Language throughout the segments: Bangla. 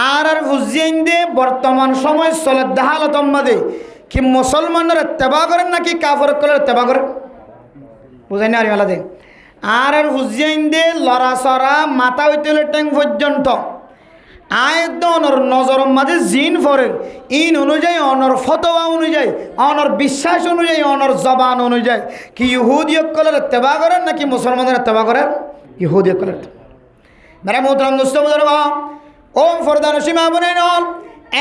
আর বুঝিয়েন দে বর্তমান সময় চলে দেহালতম মাদে কি মুসলমানের তেবা করেন নাকি কাফর কলের তেবা করেন বুঝাই না আরিমালা দে আর বুঝিয়েন দে লড়াচড়া মাথা হইতে ট্যাং পর্যন্ত আয়ত অনর নজর মাঝে জিন ফরেন ইন অনুযায়ী অনর ফতোয়া অনুযায়ী অনর বিশ্বাস অনুযায়ী অনর জবান অনুযায়ী কি ইহুদিয়ক কলের তেবা করেন নাকি মুসলমানের তেবা করেন ইহুদিয়ক কলের মেরা মোহতরম দোস্ত বুজুর্গ ও ফরদান সীমা বনে নল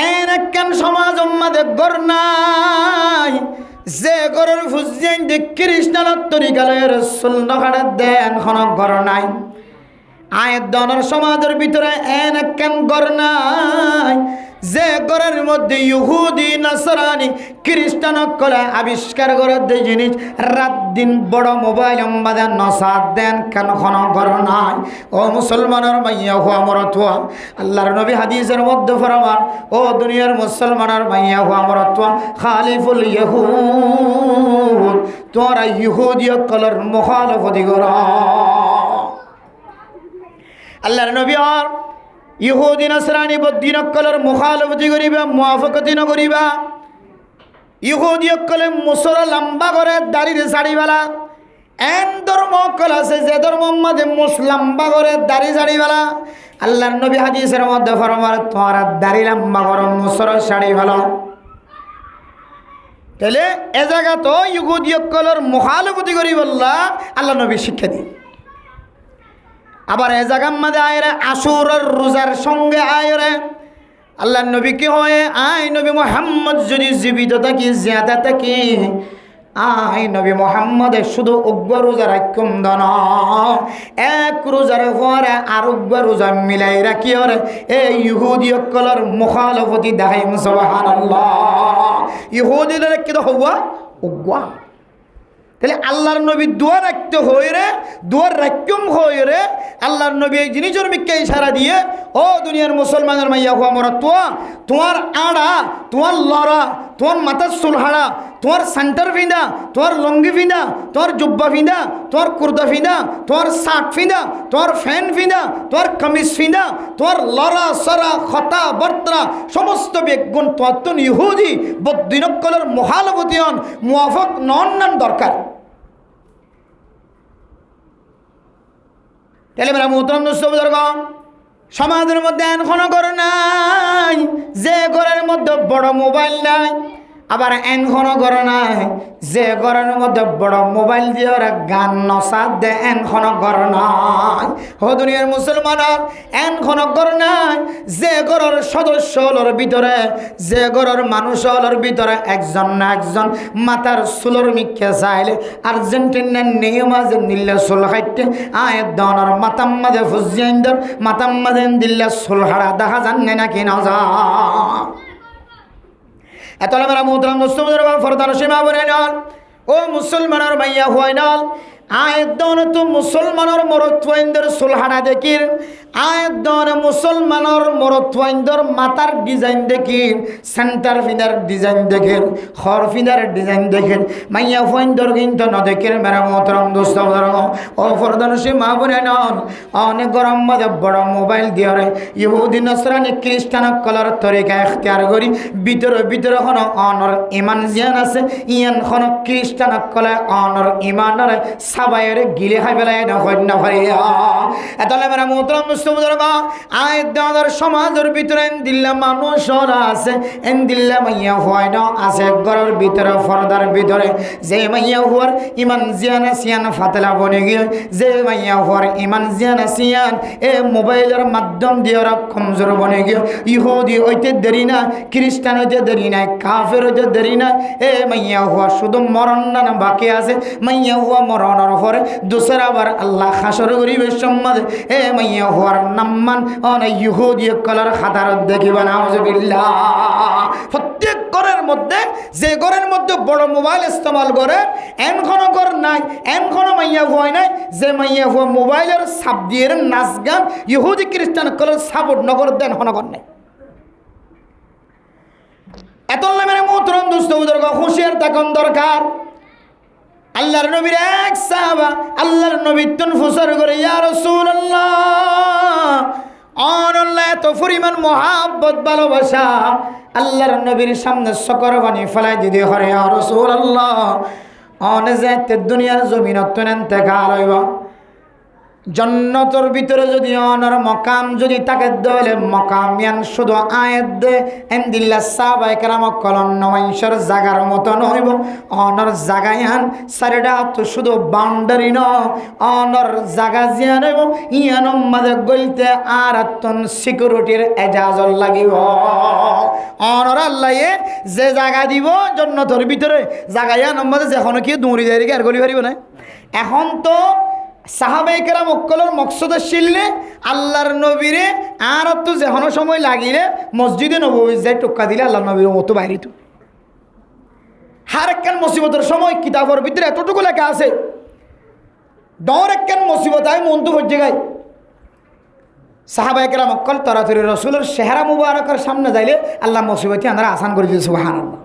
এন একখান সমাজ উম্মাদে গর নাই যে গরের ফুজিয়েন যে খ্রিস্টানত তরিকালের সুন্নখাড়া দেন খন গর নাই আয়ের দনের সমাজের ভিতরে এন একখান গর নাই যে গরের মধ্যে ইহুদি নাসরানি খ্রিস্টান কলে আবিষ্কার করে দে জিনিস রাত দিন বড় মোবাইল আমাদের নসাদ দেন কেন খন গর নাই ও মুসলমানের মাইয়া হুয়া মরতুয়া আল্লাহর নবী হাদিসের মধ্যে ফরমান ও দুনিয়ার মুসলমানের মাইয়া হুয়া মরতুয়া খালিফুল ইহুদ তোরা ইহুদিয় কলর মুখালফতি কর আল্লাহর নবী আর ইহুদি নাসরানি বদ্দিন কলর মুখালফতি করিবা মুআফাকতি ন করিবা ইহুদি কলে মুসরা লম্বা করে দাড়িরে সাড়িবালা এন ধর্ম কল আছে যে ধর্ম মধ্যে লম্বা করে দাড়ি সাড়িবালা আল্লাহর নবী হাদিসের মধ্যে ফরমান তোরা দাড়ি লম্বা করো মুসরা সাড়িবালা তাহলে এ জায়গা তো ইহুদি কলর মুখালফতি করি বললা আল্লাহ নবী শিক্ষা দিই আবার এ জায়গার মধ্যে আয়রে আশুরার রোজার সঙ্গে আয়রে আল্লাহ নবী কি হয় আই নবী মুহাম্মদ যদি জীবিত থাকি জিয়াদা থাকি আই নবী মুহাম্মদ শুধু উগ্র রোজা রাখুম দন এক রোজার পরে আর উগ্র রোজা মিলাই রাখি ওরে এই ইহুদি কলর মুখালফতি দেখাই সুবহানাল্লাহ ইহুদিদের কি হওয়া উগ্র তাহলে আল্লাহর নবী দোয়া রাখতে হয়ে রে দোয়ার রাখম হয়ে রে আল্লাহর নবী এই জিনিসের মিকে ইশারা দিয়ে ও দুনিয়ার মুসলমানের মাইয়া হুয়া মরা তোমার আড়া তোমার লড়া তোমার মাথার সুলহাড়া তোমার সেন্টার ফিঁদা তোমার লঙ্গি ফিঁদা তোমার জুব্বা ফিঁদা তোমার কুর্তা ফিঁদা তোমার শার্ট ফিঁদা তোমার ফ্যান ফিঁদা তোমার কামিজ ফিঁদা তোমার লড়া সরা খতা বর্তরা সমস্ত বেগুন তোমার তো ইহুদি বদ্দিনকলের মুখালফতি হন মুআফাক নন দরকার তাহলে মেরা মোহতরম দোস্ত বুজুর্গ সমাজের মধ্যে এখন ঘর নাই যে ঘরের মধ্যে বড় মোবাইল নাই আবার এখন ঘর নাই যে ঘরের মধ্যে বড় মোবাইল দিয়ে ওরা গান নসাদ দে এখন ঘর নাই ও দুনিয়ার মুসলমানের এখন ঘর নাই যে ঘরের সদস্য হলোর ভিতরে যে ঘরের মানুষ হলোর ভিতরে একজন না একজন মাথার চুলোর মিখে চাইলে আর্জেন্টিনার নিয়মাজে নিলে চুল খাইতে আয় দনের মাতাম মাঝে ফুজিয়াইন্দর মাতাম মাঝে দিল্লা চুল হারা দেখা জানে নাকি না যা এতলে মেরা মোহতরম দোস্ত বুজুর্গ ফরদান সীমা বনে নল ও মুসলমানের মাইয়া হয় নল আয়দন তো মুসলমানের মরত্বইন্দর সুলহাড়া দেখির আয়দন মুসলমানের মরত্বইন্দর মাথার ডিজাইন দেখির সেন্টার ফিনার ডিজাইন দেখেন খর ফিনার ডিজাইন দেখেন মাইয়া ফইন্দর কিন্তু ন দেখেন মেরা মোহতরম দোস্ত বুজুর্গ ও ফরদান সীমা বনে নল অনেক গরম মাঝে বড় মোবাইল দিয়ে ইহুদি নসরানি খ্রিস্টান কলার তরিকা এখতিয়ার করি ভিতরে হন অনর ইমান জিয়ান আছে ইয়ান হন খ্রিস্টান কলে অনর ইমানরে সাবাইরে গিলে খাই পেলাই না ভাইয়া এতলে মেরা মোহতরম দোস্ত বুজুর্গ আয় দাদার সমাজের ভিতরে দিল্লা মানুষরা আছে এন দিল্লা মাইয়া হয় না আছে ঘরের ভিতরে ফরদার ভিতরে যে মাইয়া হওয়ার ইমান জিয়ান সিয়ান ফাতেলা বনে গিয়ে যে মাইয়া হওয়ার ইমান জিয়ান সিয়ান এ মোবাইলের মাধ্যম দিয়ে ওরা কমজোর বনে গিয়ে ইহুদি হইতে দেরি না খ্রিস্টান হইতে দেরি নাই কাফের হইতে দেরি না এ মাইয়া হওয়া শুধু মরণ না বাকি আছে মাইয়া হওয়া মরণের পরে দুসরা বার আল্লাহ হাসর করিবে সম্মাদে এ মাইয়া হওয়ার নাম্মান অনে ইহুদি কলার খাতার দেখিবা নাউজুবিল্লাহ প্রত্যেক ঘরের মধ্যে যে ঘরের মধ্যে বড় মোবাইল ইস্তেমাল করে এনখনো ঘর নাই এনখনো মাইয়া হয় নাই যে মাইয়া হওয়া মোবাইলের সাপ দিয়ে নাচ গান ইহুদি খ্রিস্টান কলার সাপোর্ট নগর দেন হনগর নাই এত মেরে মোহতরম দুস্থ বুজুর্গ হুঁশিয়ার থাকুন দরকার আল্লাহর নবীর এক সাহাবা আল্লাহর নবী তনফুসর করে ইয়া রাসূলুল্লাহ আল্লাহ এত পরিমাণ মহাব্বত ভালোবাসা আল্লাহর নবীর সামনে সকর বানি ফেলাই দিদি হরে রাসূলুল্লাহ অনে যেতে দুনিয়ার জমিনত ইন্তেকাল হইব জন্নতর ভিতরে যদি অনর মকাম যদি তাকে দলে মকামিয়ান শুধু আয়াত দে এন্দিল্লা সাহাবায়ে কেরাম কলন নমাইশর জাগার মতো নইব অনর জাগায়ান সারেডা তো শুধু বাউন্ডারি ন অনর জাগা জিয়ান হইব ইয়ানম মাঝে গইতে আর আতন সিকিউরিটির এজাজত লাগিব অনর আল্লাহ যে জায়গা দিব জন্নতর ভিতরে জাগায়ান মাঝে যখন কি দৌড়ি যায় আর গলি পারিব না এখন তো সাহাবায়ে কেরাম অক্কলর মকসদ শিললে আল্লাহর নবীরে আর তো যেহনো সময় লাগিলে মসজিদে নববী যায় টোক্কা দিলে আল্লাহর নবীর মতো বাইরে তো হার একখান মুসিবতের সময় কিতাবের ভিতরে এতটুকু লেখা আছে ডর একখান মুসিবত আয় মন তো হজ্জে গায় সাহাবায়ে কেরাম অক্কল তরাতরি রসুলের চেহারা মুবারকের সামনে যাইলে আল্লাহ মুসিবতই আমরা আসান করে দিয়েছে সুবহানাল্লাহ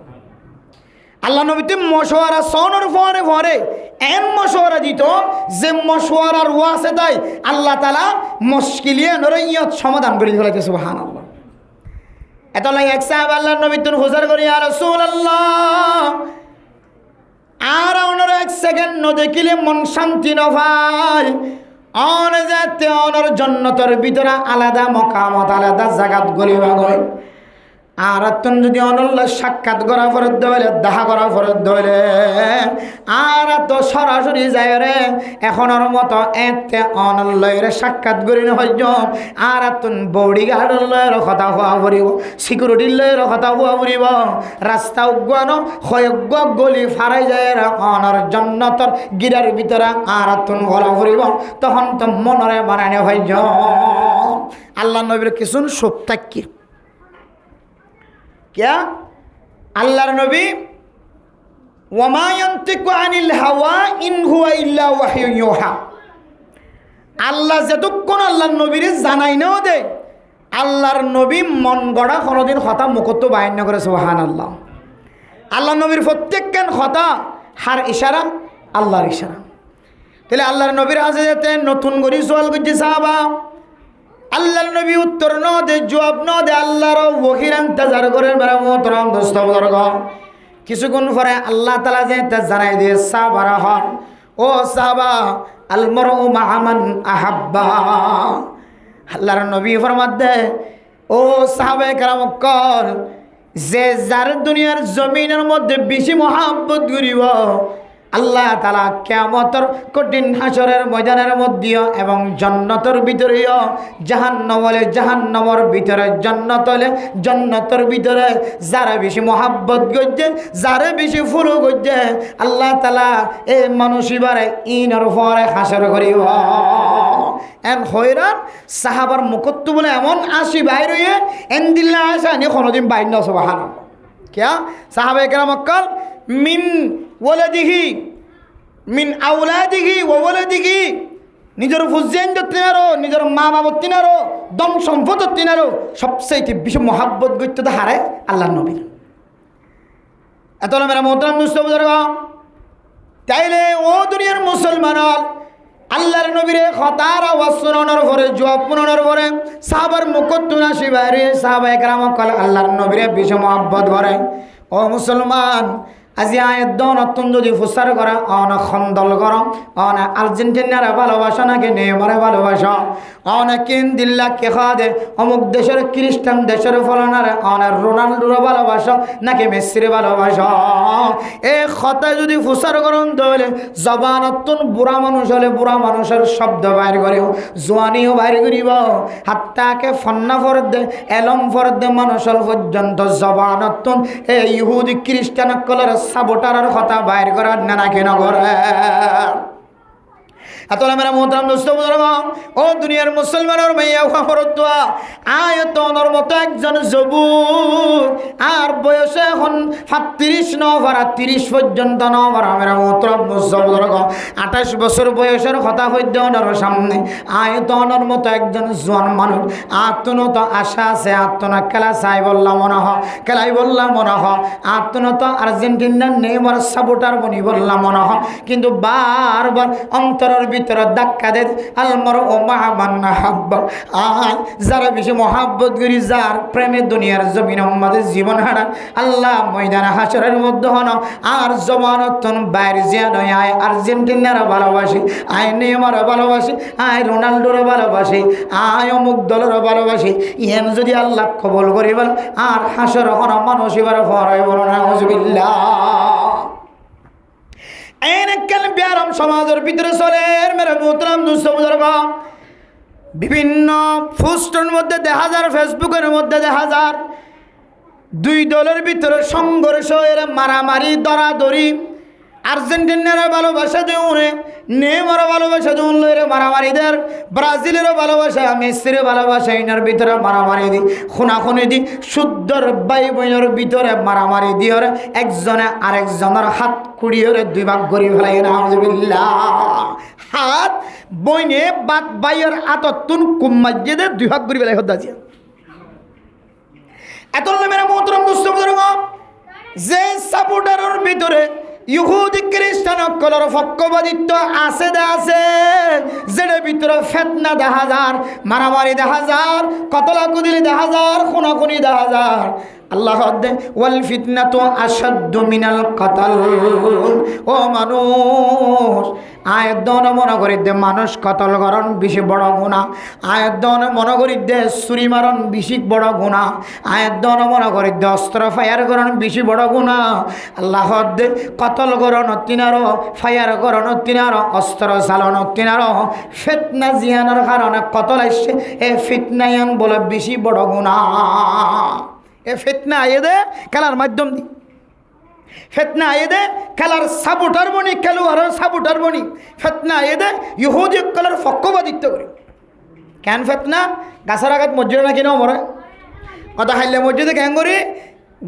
আল্লাহ নবীতে মশওয়ারা সনর ফরে ফরে এন মশওয়ারা দিত যে মশওয়ারার ওয়াসে তাই আল্লাহ তাআলা মুশকিলিয়ে নরইয়ত সমাধান করে দিয়েছে সুবহানাল্লাহ এত লাগে এক সাহাবা আল্লাহর নবী তুন হুজুর করি ইয়া রাসূলুল্লাহ আর ওনার এক সেকেন্ড ন দেখিলে মন শান্তি ন পায় অন যাতে অনর জান্নাতের ভিতরে আলাদা মকামত আলাদা জায়গাত গলিবা গয় আর তুন যদি অনল্লা সাক্ষাৎ করা ফরত দইলে দেখা করা ফরত দইলে আর তো সরাসরি যায় রে এখনের মতো এতে অনল্লয়ের সাক্ষাৎ করি হইজ আর তুন বডি গার্ডের লয়ের কথা হওয়া ফুরিব সিকিউরিটির লয়ের কথা হওয়া ফুরিব রাস্তা উগানো হয়জ্ঞ গলি ফারাই যায় অনর জন্নতর গিরার ভিতরে আর তুন ঘোরা ফুরিব তখন তো মনরে বানানো হইজ আল্লাহ নবীর কিছু সপ্তাহ क्या अल्लाहर नबी वमा यंतिकु अनिल हवा इन हुवा इल्ला वहयु युहा আল্লাহ যতক্ষণ আল্লাহর নবীরে জানাই নাও দে আল্লাহর নবী মন গড়া কোনোদিন কথা মুখত বাইর না করে সুবহানাল্লাহ আল্লাহর নবীর প্রত্যেকখান কথা হার ইশারা আল্লাহর ইশারা তাহলে আল্লাহর নবীর হাজে যেতে নতুন করে সওয়াল করছে সাহাবা আল্লাহর নবী উত্তর ন দে জবাব ন দে আল্লাহর ওহির ইন্তজার করে বড় মোহতরম দোস্ত বুজুর্গ কিছুক্ষণ পরে আল্লাহ তাআলা যে তা জানাই দিয়ে সাহাবারা হন ও সাহাবা আল মারউ মা'a মান আহাব্বা আল্লাহর নবী ফরমাত দে ও সাহাবায়ে কেরাম কল যে যার দুনিয়ার জমিনের মধ্যে বেশি মহব্বত করিব আল্লাহ তাআলা কিয়ামতের কঠিন হাসরের ময়দানের মধ্যে এবং জান্নাতের ভিতরেও জাহান্নামের ভিতরে জান্নাত হলে জান্নাতের ভিতরে যারা বেশি মহব্বত করছে যারা বেশি ফুল করছে আল্লাহ তাআলা এই মানুষিবারে ইনর পরে হাসর করিব এন হয়রান সাহাবার মুখত বলে এমন আসি বাইর হয়ে এন্দিল্লা আসা নি কোনোদিন বাইর না সুবহানাল্লাহ কিয়া সাহাবায়ে কেরাম কল মিন ওয়ালাদিহি মিন আওলাদিহি ওয়া ওয়ালাদিহি নিজের ফুজেন দত্তিনারো নিজের মা বাবা তিনারো দম সম্পদ তিনারো সবচেয়ে বেশি মহব্বত করতে তো হারে আল্লাহর নবীর এত না মেরা মোহতরম দোস্ত বুজুর্গ তাইলে ও দুনিয়ার মুসলমান আল্লাহর নবীর কথার আওয়াজ শোনানোর পরে জবাব শোনানোর পরে সাহাবার মুখত তুনাসি বাইরে সাহাবায়ে কেরাম কল আল্লাহর নবীর বেশি মহব্বত করে ও মুসলমান আজি আয়াত নতুন যদি ফুসার করা অন খন্দল করা অন আর্জেন্টিনার ভালোবাসা নাকি নেইমারে ভালোবাসা অন কিন দিল্লা কে খাদে অমুক দেশের খ্রিস্টান দেশের ফলনারে অন রোনাল্ডোর ভালোবাসা নাকি মেসির ভালোবাসা এই কথা যদি ফুসার করুন তাহলে জবানতুন বুড়া মানুষ হলে বুড়া মানুষের শব্দ বাইর করে জোয়ানিও বাইর করিব হাত্তাকে ফন্না ফরদে এলম ফরদে মানুষের পর্যন্ত জবানতুন এই ইহুদি খ্রিস্টান কলর সাবোটারের কথা বাইর করার না কেন করে আতলা মেরা মোহতরম দোস্ত বুজুর্গ ও দুনিয়ার মুসলমানের মাইয়া খবরদুয়া আয়তনের মতো একজন যুবক আর বয়সে এখন ৩৭ নভরা ৩০ পর্যন্ত নভরা মেরা মোহতরম দোস্ত বুজুর্গ ২৮ বছর বয়সের কথা হইতে ওনার সামনে আয়তনের মতো একজন জোয়ান মানুষ আত্মনত আশা আছে আত্মনা খেলা চাই বললাম মনে হয় খেলাই বললাম মনে হয় আত্মনত আর্জেন্টিনার নেইমার সাপোর্টার বনি বললাম মনে হয় কিন্তু বারবার অন্তরের ভিতরে ধাক্কা দেয় আল মারউ মা'a মান আহাব্বা যারা বেশি মহব্বত করি যার প্রেমে দুনিয়ার জমিনে উম্মতের জীবন হারা আল্লাহ ময়দানে হাশরের মধ্যে হন আর জমানতন বাইরে জিয়া নয় আয় আর্জেন্টিনার ভালোবাসি আয় নেইমার ভালোবাসি আয় রোনাল্ডোর ভালোবাসি আয় অমুক দলের ভালোবাসি ইহেন যদি আল্লাহ কবুল করিবেন আর হাশর হন মানুষ এবার ফরাই বলো নাউজুবিল্লাহ এনেকাল বিয়ারম সমাজের ভিতরে চলে মেরে মোহতরম দোস্ত বুজুর্গ বিভিন্ন পোস্টের মধ্যে দেখা যায় ফেসবুকের মধ্যে দেখা যায় দুই দলের ভিতরে সংঘর্ষ এর মারামারি দরাদরি আর্জেন্টিনার ভালোবাসা দেউনে নেইমার ভালোবাসা দেউন লইরে মারামারি দের ব্রাজিলের ভালোবাসা মেসির ভালোবাসা ইনার ভিতরে মারামারি দি খুনাখুনি দি শুদ্ধর ভাই বোনের ভিতরে মারামারি দিয়ে একজনে আরেকজনের হাত কুড়িয়ে দুই ভাগ করে ফেলাই নাউজুবিল্লাহ হাত বইনে বাত বাইয়ের আততুন কুম্মাজ্জে দে দুই ভাগ করে ফেলাই হদ্দাছি এত মেরা মোহতরম দোস্ত বুজুর্গ যে সাপোর্টারের ভিতরে ইহুদি খ্রিস্টান অকলর পক্ষপাতিত্ব আছে যেটার ভিতরে ফেতনা দেখা যার মারামারি দেখা যার কতলাকুদিলি দেখা যার খুনাখুনি দেখা যার আল্লাহ ওয়াল ফিতনাতু আশাদ্দু মিনাল কতল ও মানুষ আয়দন মনে করি দে মানুষ কতল করণ বেশি বড় গুনাহ আয়দন মনে করি দে ছুরি মারণ বেশি বড় গুনাহ আয়দন মনে করি দে অস্ত্র ফায়ার করণ বেশি বড় গুনাহ আল্লাহ কতল করণ তিনারো ফায়ার করণ তিনারো অস্ত্র চালানো তিনারো ফিতনা জিয়ানোর কারণে কতল আসছে এ ফিতনায়ান বলে বেশি বড় গুনাহ এ ফিতনা আয়ে দে খেলার মাধ্যম দি ফিতনা আয়ে দে খেলার সাপোর্টার বনি খেলোয়াড়ের সাপোর্টার বনি ফিতনা আয়ে দে ইহুদি কলার পক্ষপাতিত্ব করে কেন ফিতনা গাছের আঘাত মসজিদে না কিনা মরে কথা হাইলে মসজিদে কেন করি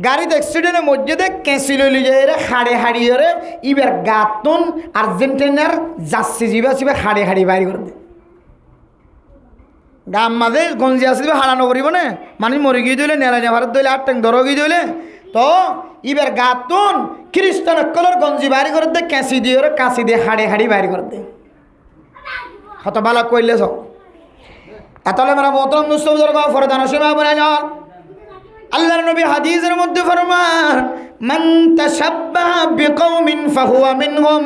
গাড়িতে অ্যাক্সিডেন্টে মসজিদে কেঁচি লইলি যায় রে হাড়ে হাড়িয়ে রে ইবার গাতুন আর্জেন্টিনার জার্সি জিবা চিবা হাড়ে হাড়ি বাইর করে দে গাম মাঝে গঞ্জি আসলে হারানো করিব না মানুষ মরে গিয়ে দিলে নেড়া নেভারত দিলে আর ট্যাং ধরো গিয়ে দিলে তো এবার গাতুন খ্রিস্টান কলর গঞ্জি বাড়ি করে দে কেঁচি দিয়ে কাঁচি দিয়ে হাড়ে হাড়ি বাড়ি করে দে হত বালা কইলে সব এতলে মেরা মোহতরম দোস্ত বুজুর্গ ফরদান সীমা বলে যান আল্লাহর নবী হাদিসের মধ্যে ফরমান মান তাশাব্বাহা বিকওমিন ফাহুয়া মিনহুম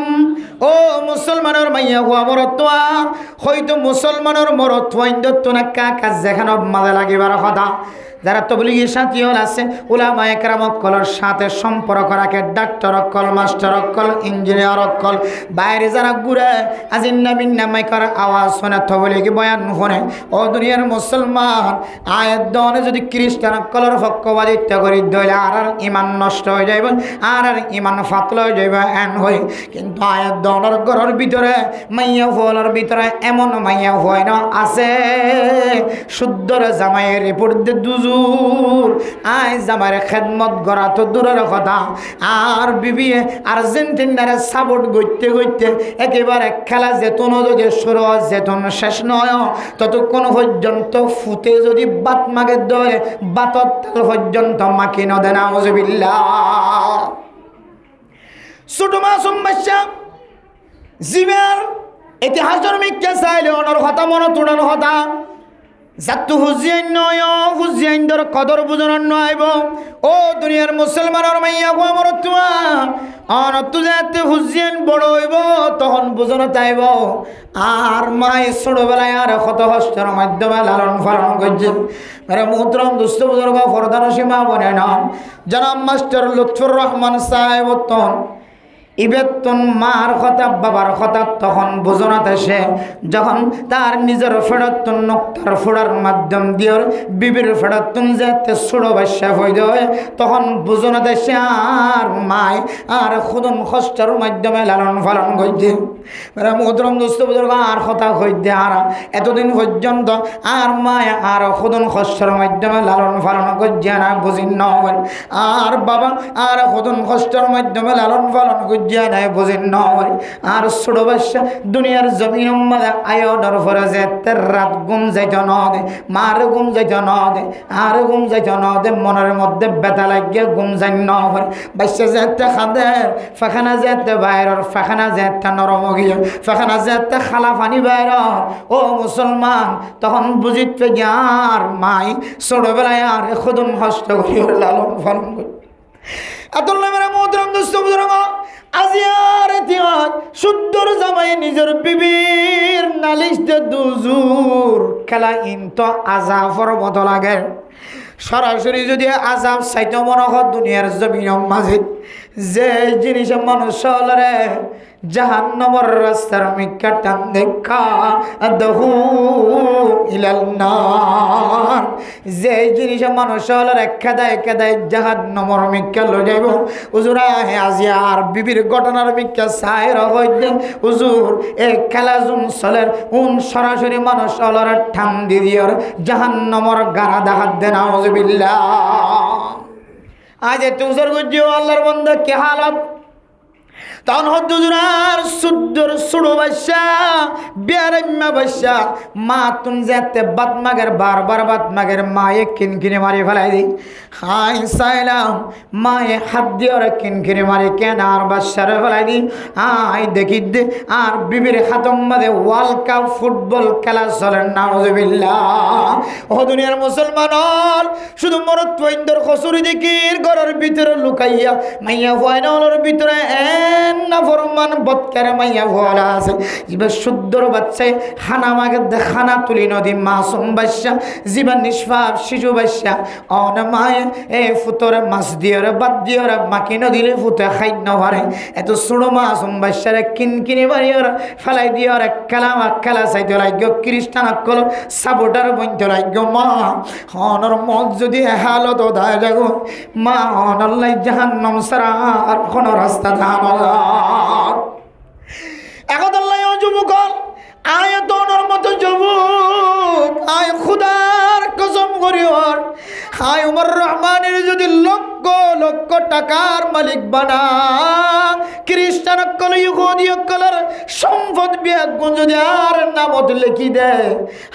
ও মুসলমানের মাইয়া হুয়া মরতওয়া হয়তো মুসলমানের মরতওয়া ইন্দত না কাকা যেখানে মাঝে লাগিবার কথা যারা তবলিগি সাথী হল আছে উলামা একরাম অকলের সাথে সম্পর্ক রাখে ডাক্তার অকল মাস্টার অকল ইঞ্জিনিয়ার অকল বাইরে যারা ঘুরে আজিন্না বিন্না মাইকার আওয়াজ শোনে তবলিগি বয়ান শুনে ও দুনিয়ার মুসলমান আয়াত দনে যদি খ্রিস্টান অকলের পক্ষপাতিত্ব করি দইলে আর ইমান নষ্ট হয়ে যাইব আর ইমান ফাতল হয়ে যাইব এন হয়ে কিন্তু আয়াত দনের ঘরের ভিতরে মাইয়া ফলের ভিতরে এমন মাইয়া হয় না আছে শুদ্ধর জামাইয়ের রিপোর্ট দিয়ে দুজু আয় জামার খেদমত করা তো দূরের কথা আর বিবি আর্জেন্টিনারে সাপোর্ট করতে করতে একেবারে খেলা যেতন যদি শুরু যেতন শেষ নয় ততক্ষণ পর্যন্ত ফুটে যদি বাত মাকে ধরে বাতর তাল পর্যন্ত মাকি নদে নাউজুবিল্লাহ ছোট মাসুম বাচ্চা জীবের ইতিহাসের মিথ্যা চাইলে ওনার কথা মনে তোড়ার কথা যাতু হুজিয়ান নয় হুজিয়ান দর কদর বুঝানোর নয় ও দুনিয়ার মুসলমানের মাইয়া গো আমার তুয়া অনতু যাতে হুজিয়ান বড় হইব তখন বুঝানো তাইব আর মায় ছোটবেলায় আর কত কষ্টের মাধ্যমে লালন পালন করছেন মেরে মোহতরম দুস্থ বুজুর্গ ফরদান সীমা বনে নাম জনাব মাস্টার লুৎফুর রহমান সাহেব তখন ইবেতন মার কথা বাবার কথা তখন বোঝনাতে আসে যখন তার নিজের ফেরতন নক্তার ফোড়ার মাধ্যম দিয়ে বিবির ফেরতন যাতে ছোড়ো বাসা হয়ে যায় তখন বোঝনাতে আসে আর মায় আর খুদন কষ্টের মাধ্যমে লালন পালন করছে মোহতরম দোস্ত বুজুর্গ আর কথা হইতে আর এতদিন পর্যন্ত আর মায় আর খুদন কষ্টের মাধ্যমে লালন পালন করছে না বুঝি নয় আর বাবা আর খুদন কষ্টের মাধ্যমে লালন পালন করছে বুঝিয়া নাই বুঝেন নয় আর ছোট বাচ্চা দুনিয়ার জমিন মাদা আয়োডর ফরে যেতে রাত ঘুম যাইত ন দে মার ঘুম যাইত ন দে আর ঘুম যাইত ন দে মনের মধ্যে ব্যথা লাগিয়া ঘুম যাই ন ফরে বাচ্চা যেতে খাদে ফাখানা যেতে বাইরের ফাখানা যেতে নরম গিয়ে ফাখানা যেতে খালা পানি বাইরর ও মুসলমান তখন বুঝিতে গিয়ার মাই ছোটবেলায় আর খুদুম কষ্ট করিয়া লালন পালন করি আতুল্লাহ মেরা মোহতরম দোস্ত বুজুর্গ আজিয়ার ইতিহাস সুন্দর জামাই নিজের বিবির নালিশ দে দুজুর খেলা ইনতো আজাফর মতো লাগে সরাসরি যদি আজাব চাইতে মনে হয় দুনিয়ার জমিনের মাঝে যে জিনিস মানুষ হলরে জাহান্নামের রাস্তার মিক্কা টান দেখা দহু ইলাল নার যে জিনিস মানুষ হলরে খেদায় খেদায় জাহান্নামের মিক্কা লই যাইব হুজুরা হে আজিয়ার বিবির ঘটনার মিক্কা সাইর হইতে হুজুর এই খেলা জুন চলের উন সরাসরি মানুষ হলরে ঠান দি দিয়র জাহান্নামের গাড়া দেখাত দেন আউযুবিল্লাহ আজ তুজর গুজিও আল্লাহর বান্দা কি হালত তখন হদ্দুজুরার সুদ্দর সুড়ো বাসা বিয়ারাম্মা বাসা মা তুন যেতে বাতমাগের বারবার বাতমাগের মায়ে কিনকিনে মারি ফেলাই দিই হাই সাইলাম মায়ে হাত দিয়ে ওরা কিনকিনে মারি কেন আর বাসারে ফেলাই দিই আই দেখি দে আর বিবির হাতম মাঝে ওয়ার্ল্ড কাপ ফুটবল খেলা চলেন নাউযুবিল্লাহ ও দুনিয়ার মুসলমান শুধু মরত্বইন্দর খসুরি দেখির ঘরের ভিতরে লুকাইয়া মাইয়া ফাইনালের ভিতরে না ফরমান বৎকার মাইয়া ভোলা আছে জিবা শুদ্ধর বাচ্চায় খানা মাগে খানা তুলি নদী মাসুম বাচ্চা জিবা নিষ্পাপ শিশু বাচ্চা অন মায়ে এ ফুতরে মাছ দিয়রে বাদ দিয়রে মাকি নদীলে ফুতে খাইন পারে এত ছোড়ো মাসুম বাচ্চারে কিনকিনি বাড়িয়রে ফেলাই দিয়রে খেলা চাইতে লাগো খ্রিস্টান আকল সাপোর্টার বইতে লাগো মা হনর মত যদি হালত দায় যাগো মা হনল্লাই জাহান্নাম সারা আর কোন রাস্তা ধান একদল্লাই যুবক আয় তোর মতো যুবক আয় খুদার কসম করিওর আয় উমর রহমানের যদি লক্ষ লক্ষ টাকার মালিক বানা খ্রিস্টান অকল ইহুদি অকলের সম্পদ বিয়াগুন যদি আর নামত লিখি দেয়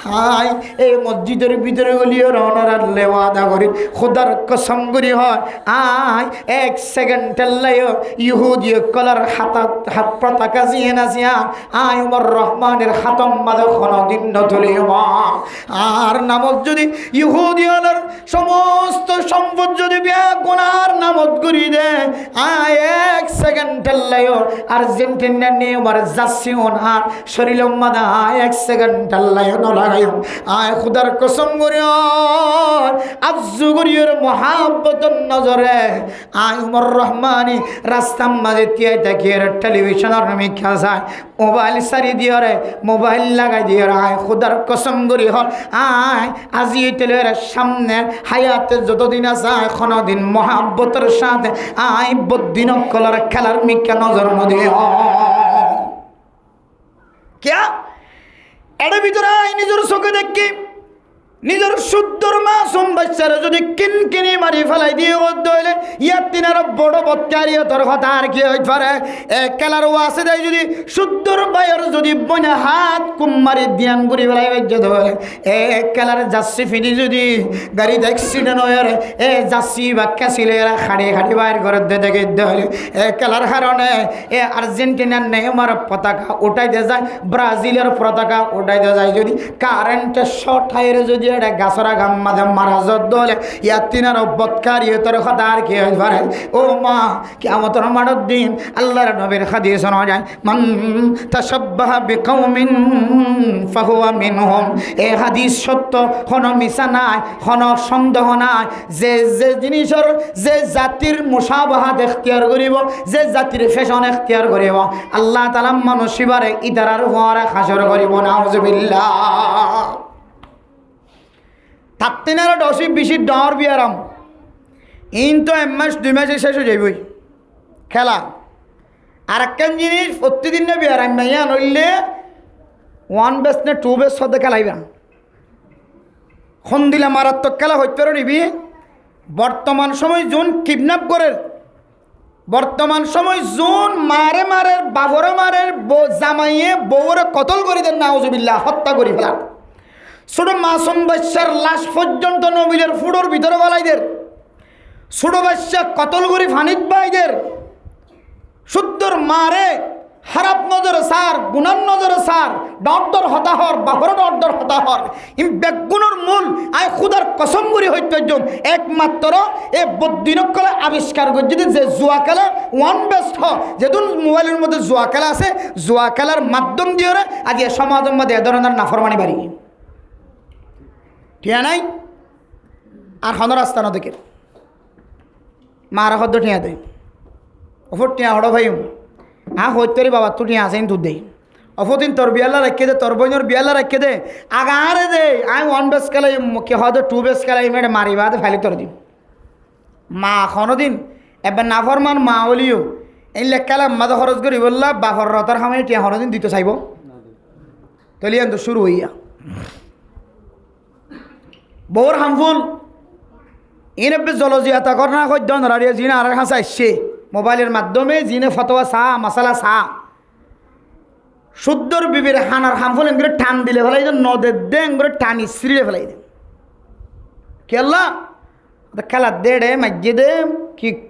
হাই এই মসজিদের ভিতরে গলিও রওনার লেওয়াদা করি খুদার কসম করি হয় আয় এক সেকেন্ডের লাইও ইহুদি অকলের হাত পতাকা জিয়ে নাচিয়া আয় উমর রহমানের হাতম মাদে কোনদিন নতুলিব আর নামত যদি ইহুদি হলের সমস্ত সম্পদ যদি বেগুনার নামত করি দে আয় এক সেকেন্ডের লাইও আর্জেন্টিনার নিয়মার জার্সি আর শরীর মাদা এক সেকেন্ডের লাইও নলাগাইও আয় খুদার কসম করিও আজ্জু করিওর মহাব্বতর নজরে আয় উমর রহমানি রাস্তার মাঝে তিয়াই তাকিয়ে টেলিভিশনের মিক্ষা যায় মোবাইল সারি দিয়রে মোবাইল লাগাই দিয়ে আয় খুদার কসম করি হল আয় আজি টেলের সামনে হায়াতে যতদিন আছে এখনো দিন মহাব্বতের সাথে আয় বদিন কলার খেলার মিকা নজর নদী क्या এটার ভিতরে আয় নিজের চোখে দেখি নিজের শুদ্ধর মাসুম বাচ্চারা যদি কিনকিনি মারি ফেলাই দিয়ে হইলে ইয়ার তিনার বড় বৎকারিয়তর কথা আর কি হইতে পারে এক খেলার ওয়াসে দেয় যদি শুদ্ধর বাইর যদি বনে হাত কুম্মারি ধ্যান করি ফেলাই বাজ্য ধরে এক খেলার জার্সি ফিনি যদি গাড়িতে অ্যাক্সিডেন্ট হয়ে এ জার্সি বা ক্যাসিলে খাড়ি খাড়ি বাইর করে দেখে ধরে এক খেলার কারণে এ আর্জেন্টিনার নেইমার পতাকা উঠাইতে যায় ব্রাজিলের পতাকা উঠাইতে যায় যদি কারেন্টের শর্ট হাইরে যদি এটা গাছরা গাম মাঝে মারা যত হলে ইয়ার তিনার বৎকার ইয়তর কথা আর কি হয়ে পারে ও মা কিয়ামতের মাঠের দিন আল্লাহর নবীর হাদিস শোনা যায় মান তাশাব্বাহা বিকাউমিন ফাহুয়া মিনহুম এই হাদিস সত্য কোনো মিছা নাই কোনো সন্দেহ নাই যে যে জিনিসের যে জাতির মুসাবাহাত এখতিয়ার করিব যে জাতির ফ্যাশন এখতিয়ার করিব আল্লাহ তাআলা মানুষিবারে ইদারার হওয়ারে হাসর করিব নাউযুবিল্লাহ তাত্তিনারা দশি বেশি ডর বিয়ারাম ইন তো এক মাস 2 মাসে শেষ হয়ে যাইবই খেলা আর একখান জিনিস প্রতিদিন না বিয়ারাম মাইয়া নইলে 1 বেস না 2 বেস সদে খেলাইবা খন দিলে মারাত্মক খেলা হইতে পারো নিবি বর্তমান সময় যোন কিডন্যাপ করে বর্তমান সময় জুন মারে মারে বাবরে মারে জামাইয়ে বউরে কতল করে দেন নাউজুবিল্লাহ, হত্যা করে ফেলার। ছোট মাসুম বাচ্চার লাশ পর্যন্ত নবীদের ফুডোর ভিতরে বলাইদের, ছোট বাচ্চা কতল করে ফানিত বাইদের, শুদ্ধর মারে খারাপ নজরে সার, গুণার নজরে সার, ডর হতাহর বাবর ডর হতাহর বেগুনের মূল আয় খুদার কসম করি হইতে একমাত্র এ বদিনকলে আবিষ্কার করছে যে জুয়া খেলা ওয়ান বেস্ট যেহেতু মোবাইলের মধ্যে জুয়া খেলা আছে, জুয়া খেলার মাধ্যম দিয়ে আজ সমাজের মধ্যে এ ধরনের নাফরমানি বাড়ি ঠিয়া নাই। আর হন রাস্তা নদীকে মারা হদ্দ ঠিয়া দেয় অফর টিয়া হড় ভাই হইতরি বাবা তু টিয়া আছেন তুই দেই অফদিন তোর বিয়াল্লা রাখে দে, তোর বইনের বিয়াল্লা রাখে দে, আগারে দে আমি ওয়ান বেস খেলাই কে হয়তো টু বেস খেলাই মেয়েটা মারিবা ফেলি তোর দিন মা এখনো দিন এবার নাফরমান মা হলিও এই লেখালা মাদা খরচ করি বললা বাফর রতার হামে টিয়া হনো দিন দিতে চাইব তলিয়ান তো শুরু হইয়া বউর হামফুল এনে জলজিয়াতা ঘটনা সদ্য নড়ারিয়া জিনা আর হাসা আসছে মোবাইলের মাধ্যমে জিনে ফতোয়া চা মশালা চা শুদ্ধর বিবির হানার হামফুল এমনি টান দিলে ফেলাই দেন নদের দে এমনি টানি শ্রীরে ফেলাই দেন কেল্লা খেলা দে রে মাজ্জে দে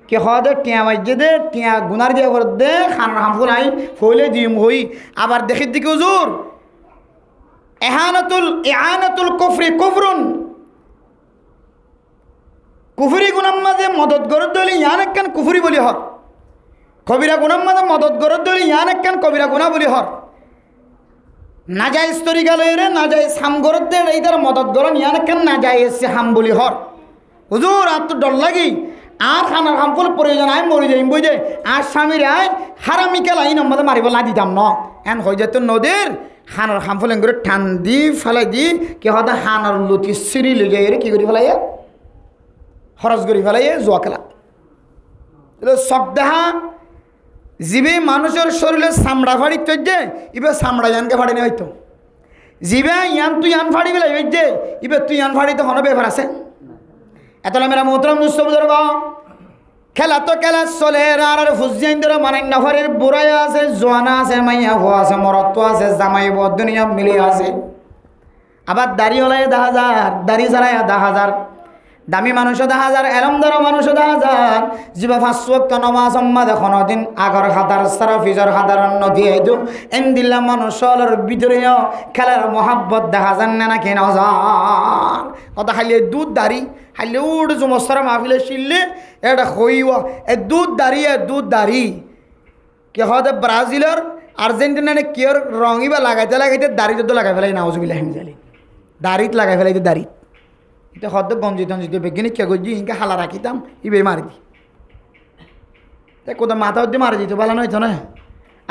কি হওয়া দে টিয়া মাজ্জে দে টিয়া গুনার দিয়া করে দে হানার হামফুল আই ফইলে দিম হই আবার দেখির দিকে হুজুর এহানাতুল কুফরি কুফরুন কুফুরি গুনার মাঝে মদত গরত দলি ইয়ান একখান কুফুরি বলি হর, কবিরা গুনার মাঝে মদত গরত দলি ইয়ান একখান কবিরা গুনা বলি হর, নাজাইজ তরিকা লইরে নাজাইজ হাম গরত দে এই তার মদত গরম ইয়ান একখান নাজাইজ হাম বলি হর। হুজুর আর তো ডর লাগি আর খানার হামফুল প্রয়োজন আয় মরি যাইম বই যে আর স্বামীর আয় হারামি কেলা এই নম্বরে মারিব না দিতাম ন এন হয়ে যেত নদীর হানার হামফুল এন করে টান দি ফেলাই দি কে হয়তো হানার লতি সিঁড়ি লে যাই কি করি ফেলাই খরচ করি ফেলাই জোয়া খেলা সব দেখা জিবে মানুষের শরীরে চামড়া ফাড়ি তৈছে ইবে চামড়া ইয়ানকে ফাড়ি নি হয়তো জিবে ইয়ান তুই ইয়ান ফাড়ি পেলাই যে ইবে তুই ইয়ান ফাড়ি তো হনো ব্যাপার আছে এতলা মেরা মোহতরম দুস্থ খেলা তো খেলা চলে আর ফুজিয়ান ধরে মানে নফরের বুড়াই আছে, জোয়ানা আছে, মাইয়া হো আছে, মরত্ব আছে, জামাই দুনিয়া মিলে আছে, আবার দাড়ি হলাই 10,000 দাড়ি ছাড়াই 10,000 দামি মানুষও 10,000 এলমদার মানুষও 10,000 যিবা 5 ওয়াক্ত নামাজ সম্মাদ এখনো দিন আগর হাদার সারা ফিজর হাদার নদী আইতো এন দিল্লা মানুষের ভিতরেও খেলার মহাব্বত 10,000 না নাকি 9,000 কথা খাইলে দুধ দাড়ি খাইলে উড় জমস্তরা মাহফিলে শিললে এটা হইও এ দুধ দাড়ি কে হয়তো ব্রাজিলের আর্জেন্টিনার কেয়ার রঙই বা লাগাইতে দাড়িতে তো লাগাই ফেলাই নাউজুবিল্লাহ হিমজালি দাড়িত লাগাই ফেলাইতে দাড়িত এটা হয়তো গঞ্জিত বিজ্ঞানিক কে করছি ইনকে হালা রাখিতাম ইবে মারি দি তাই কোথাও মাথা হতে মারি দিত ভালো নয়তো না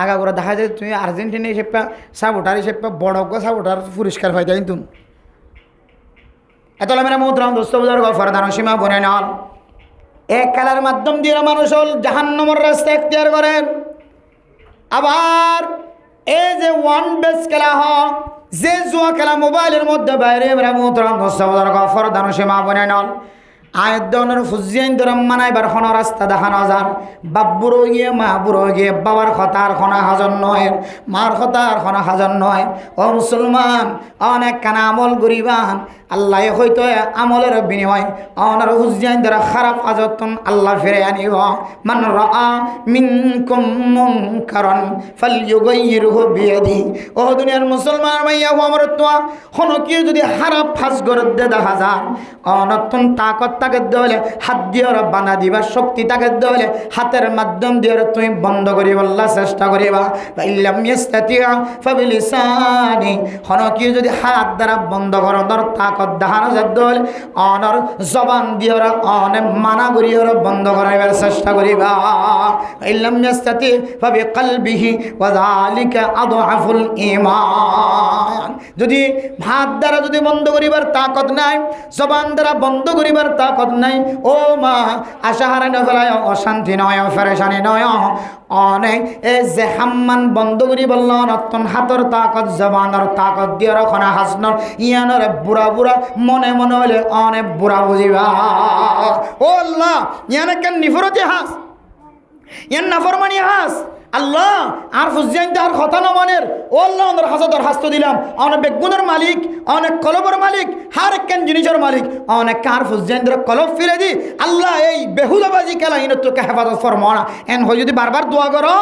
আগা করে দেখা যায় তুমি আর্জেন্টিনা হিসেবে সাপোর্টার হিসেবে বড় সাপোর্টার পুরস্কার পাইতে কিন্তু এত মেরা মোহতরম দোস্ত বুঝার গফরদান সীমা বনে নল এক খেলার মাধ্যম দিয়ে মানুষ জাহান্নামের রাস্তা এখতিয়ার করেন। আবার এই যে ওয়ান বেস খেলা হয় যে জুয়া খেলা মোবাইলের মধ্যে বাইরে মেরা মোহতরম দোস্ত বুঝার গফরদান সীমা বনে নল আয়ের দনের ফুজিয়ান দরম মানাইবার খন রাস্তা দেখানো যান বাব্বুরো গিয়ে মা বুড়ো গিয়ে বাবার খতার খনা হাজন নয় মার খতার খনা হাজন নয় ও মুসলমান অনেক কানা আমল গরিবান আল্লাহ হয়তো আমলের বিনিময় অনার হুজিয়ান দ্বারা খারাপ আজতন আল্লাহ ফিরে আনিব মান রাআ মিনকুম মুনকারান ফালইয়ুগাইয়িরহু বিয়াদি। ও দুনিয়ার মুসলমান মাইয়া আমার তো হন কি যদি খারাপ ফাজ করে দে দেখা যায় অনতন তাকত তাকে দেওয়ালে হাত দিয়ে বানা দিবা শক্তি তাকে দেওয়ালে হাতের মাধ্যম দিয়ে তুমি বন্ধ করিব আল্লাহ চেষ্টা করিবা ইল্লাম ইস্তাতিয়া ফাবিলিসানি হন কি যদি হাত দ্বারা বন্ধ করো দর তাকত দেখানো যাদ অনর জবান দিয়ে অনে মানা করিয়ে বন্ধ করাইবার চেষ্টা করিবা ইল্লাম ইস্তাতি ফাবি কলবিহি ওয়া যালিকা আদআফুল ঈমান। যদি হাত দ্বারা যদি বন্ধ করিবার তাকত নাই জবান দ্বারা বন্ধ করিবার তাকত নাই ও মা আশাহারা নফলায় অশান্তি নয় ফেরেশানি নয় অনেক এ যে হাম্মান বন্ধ করি বলল নতুন হাতর তাকত জবানের তাকত দিয়ে রখনা হাসনর ইয়ানোর বুড়া বুড়া মনে মনে হলে অনেক বুড়া বুঝিবা ও আল্লাহ ইয়ানে কেন নিফরতি হাস ইয়ান নাফরমানি হাস আল্লাহ আর ফুজিয়ান তার কথা না মানের ও আল্লাহ ওনার হাজার দরখাস্ত দিলাম অনেক বেগুনের মালিক অনেক কলবের মালিক হার একখান জিনিসের মালিক অনেক কার ফুজিয়ানদের কলব ফিরে দি আল্লাহ এই বেহুদাবাজি খেলা ইন তোকে হেফাজত ফরমা না এন হয় যদি বারবার দোয়া করো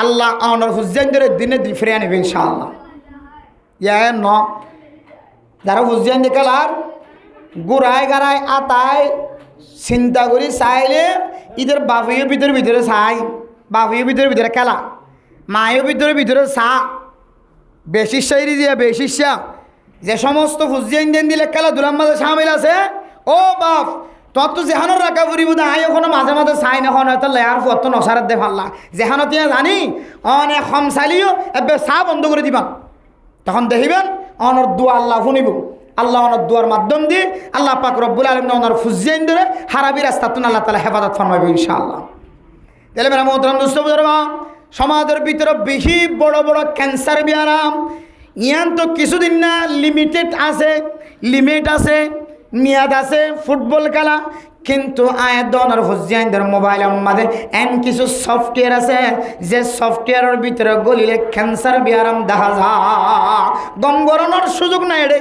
আল্লাহ অনার ফুজিয়ানদের দিনে দি ফিরে আনবে ইনশাআল্লাহ ইয়া ন যারা ফুজিয়ান খেলার গুড়ায় গাড়ায় আতায় চিন্তা করি চাইলে ঈদের বাবুয়ের ভিতরে চাই বাবুয়ের ভিতরে খেলা মায়ের ভিতরে চা বেশি সাইরি দিয়া বেশি যে সমস্ত ফুজিয়ান দেন দিলে খেলাধুলার মাঝে সামিল আছে ও বাপ তোর তো যেহানোর রাখা ফুরিব না আই এখনো মাঝে মাঝে চাই না হয়তো লেয়ার ফত নসারাত দে ফাল্লা যেহানো তুই জানি অনেক হম চালিও এবে চা বন্ধ করে দিবা তখন দেখিবেন অনর দোয়া আল্লাহ শুনিব আল্লাহ অনর দোয়ার মাধ্যম দিয়ে আল্লাহ পাক রব্বুল আলামিন অনর ফুজিয়ান ধরে হারাবি রাস্তাতুন আল্লাহ তাআলা হেফাজত ফরমাবে ইনশাআল্লাহ। তাহলে মেরা মোহতরম দোস্ত বুজুর্গ সমাজের ভিতরে বেশি বড় বড় ক্যান্সার বিয়ারাম ইয়ান তো কিছুদিন না লিমিট আছে মেয়াদ আছে ফুটবল খেলা কিন্তু আয়াতনের ফুজিয়ানদের মোবাইলের মধ্যে এমন কিছু সফটওয়্যার আছে যে সফটওয়্যারের ভিতরে গলিলে ক্যান্সার বিয়ারাম দেখা যায় গম গরণের সুযোগ নাই রে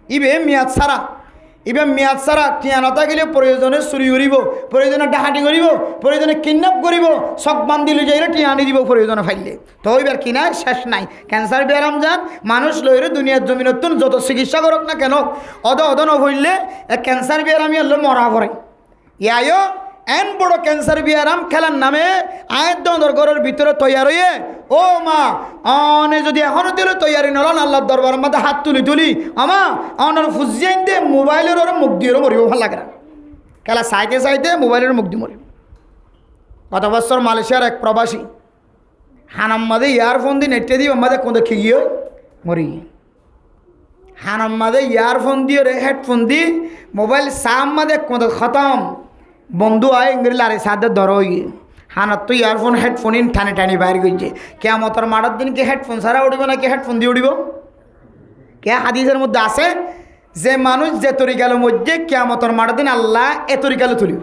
ইবে মেয়াদ ছাড়া টিয়ানতা গেলে প্রয়োজনে চুরি করিব প্রয়োজনে ডাহাটি করিব প্রয়োজনে কিডন্যাপ করিব চক বান্ধি লৈ যাইলে টিয়ানি দিব প্রয়োজনে ফাইলে তো এবার কিনার শেষ নাই ক্যান্সার বেয়ারাম যান মানুষ লইরে দুনিয়ার জমিনতুন যত চিকিৎসা করক না কেন অদ নভরলে ক্যান্সার বেয়ারামি হলে মরা পড়ে ইয়ায়ও এন বড় ক্যান্সার বিয়ারাম খেলার নামে আয়াত ঘরের ভিতরে তৈয়ার হইয়ে ও মা অনে যদি এখনো দিল তৈয়ারি নলন আল্লাহর দরবারের মধ্যে হাত তুলি আমা অনর ফুজিয়াইন দে মোবাইলের ওর মুখ দিয়ে মরিব ভাল লাগে না খেলা চাইতে মোবাইলের মুখ দিয়ে মরিব গত বছর মালয়েশিয়ার এক প্রবাসী হানাম মাদে ইয়ারফোন দিয়ে নেটে দিয়ে আমাদের কোন খেয়ে মরি হানাম মাদে ইয়ারফোন দিয়ে হেডফোন দিয়ে মোবাইল সাম মাদে কোন খতম বন্ধু আয় ইংরেজি লারে সাথে ধরোই হানার তো ইয়ারফোন হেডফোন ইন টানি বাইর করছে কেয়ামতের মারার দিন কি হেডফোন ছাড়া উঠিব নাকি হেডফোন দিয়ে উঠিব কে হাদিসের মধ্যে আছে যে মানুষ যে তরিকালের মধ্যে কেয়ামতের মারার দিন আল্লাহ এ তরিকালে তুলিব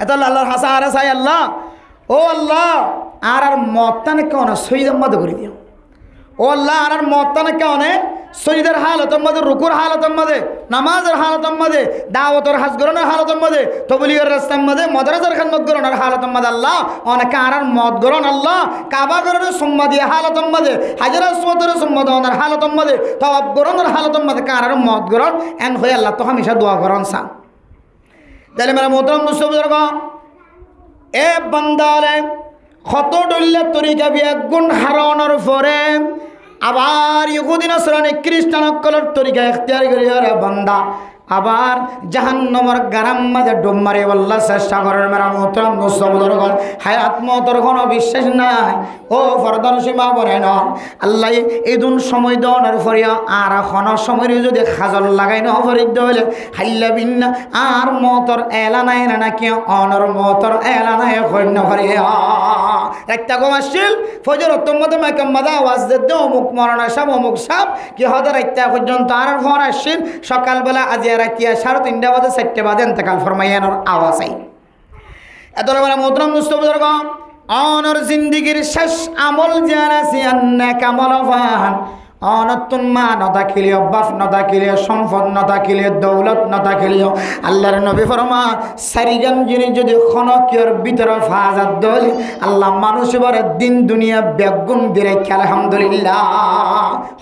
এত আল্লাহর হাসা আর চাই আল্লাহ ও আল্লাহ আর মতটানে কেন শহীদ মধ্যে করে দিও ও আল্লাহ আর মতটানে কেন শহীদের হালতের মধ্যে রুকুর হালতের মধ্যে নামাজের হালতের মধ্যে দাওয়াতের হাজ গ্রহণের হালতের মধ্যে তবলিগের রাস্তার মধ্যে মদরাজার খাদমত গ্রহণের হালতের মধ্যে আল্লাহ অনেক আর মদ গ্রহণ আল্লাহ কাবা গ্রহণের সম্মাদি হালতের মধ্যে হাজার আসমাতের সম্মাদনের হালতের মধ্যে তওয়াব গ্রহণের হালতের মধ্যে কার মদ গ্রহণ এন হয়ে আল্লাহ তো হামেশা দোয়া গ্রহণ সা তাহলে মেরা মোহতরম দোস্ত বুজুর্গ এ বান্দারে কত ডল্লা তরিকা বিয়া গুণ হারানোর পরে আবার ইহুদি নাসরানি খ্রিস্টান সকলের তরিকা ইখতিয়ার করিয়া বান্দা আবার জাহান্নামের গারাম মাঝে ডুব মারে আল্লাহ চেষ্টা করেন মেরা মোহতরম দোস্ত বুজুর্গ হায়াত মতের কোনো বিশ্বাস নাই ও ফরদান সীমা বনে ন আল্লাহ এদিন সময় দেওয়ার ফরিয়া আর এখনো সময় যদি খাজল লাগাই ন ফরিদ হইলে হাইলা বিন্না আর মতর এলা নাই না নাকি অনর মতর এলা নাই কন্য ফরিয়া একটা কম আসছিল ফজর তোমাদের মাইকাম মাদা আওয়াজ দে অমুক মরণ সাপ অমুক সাপ কি হতে একটা পর্যন্ত আর ফোন আসছিল সকালবেলা আজি রাতিয়া 3:30 বাজে 4 বাজে ইন্তেকাল ফরমাইয়ানোর আওয়াজ আই এত বড় মোহতরম দোস্ত বুজুর্গ অনর জিন্দেগীর শেষ আমল জানা সি আন্না কামল ফান অনতুন মা নতা খেলিও বাপ নতা খেলিও সম্পদ নতা খেলিও দৌলত নতা খেলিও আল্লাহর নবী ফরমা সারিগান জিনিস যদি খনকিয়র ভিতরে ফাজাত দলি আল্লাহ মানুষ বরে দিন দুনিয়া বেগুন দিরে আলহামদুলিল্লাহ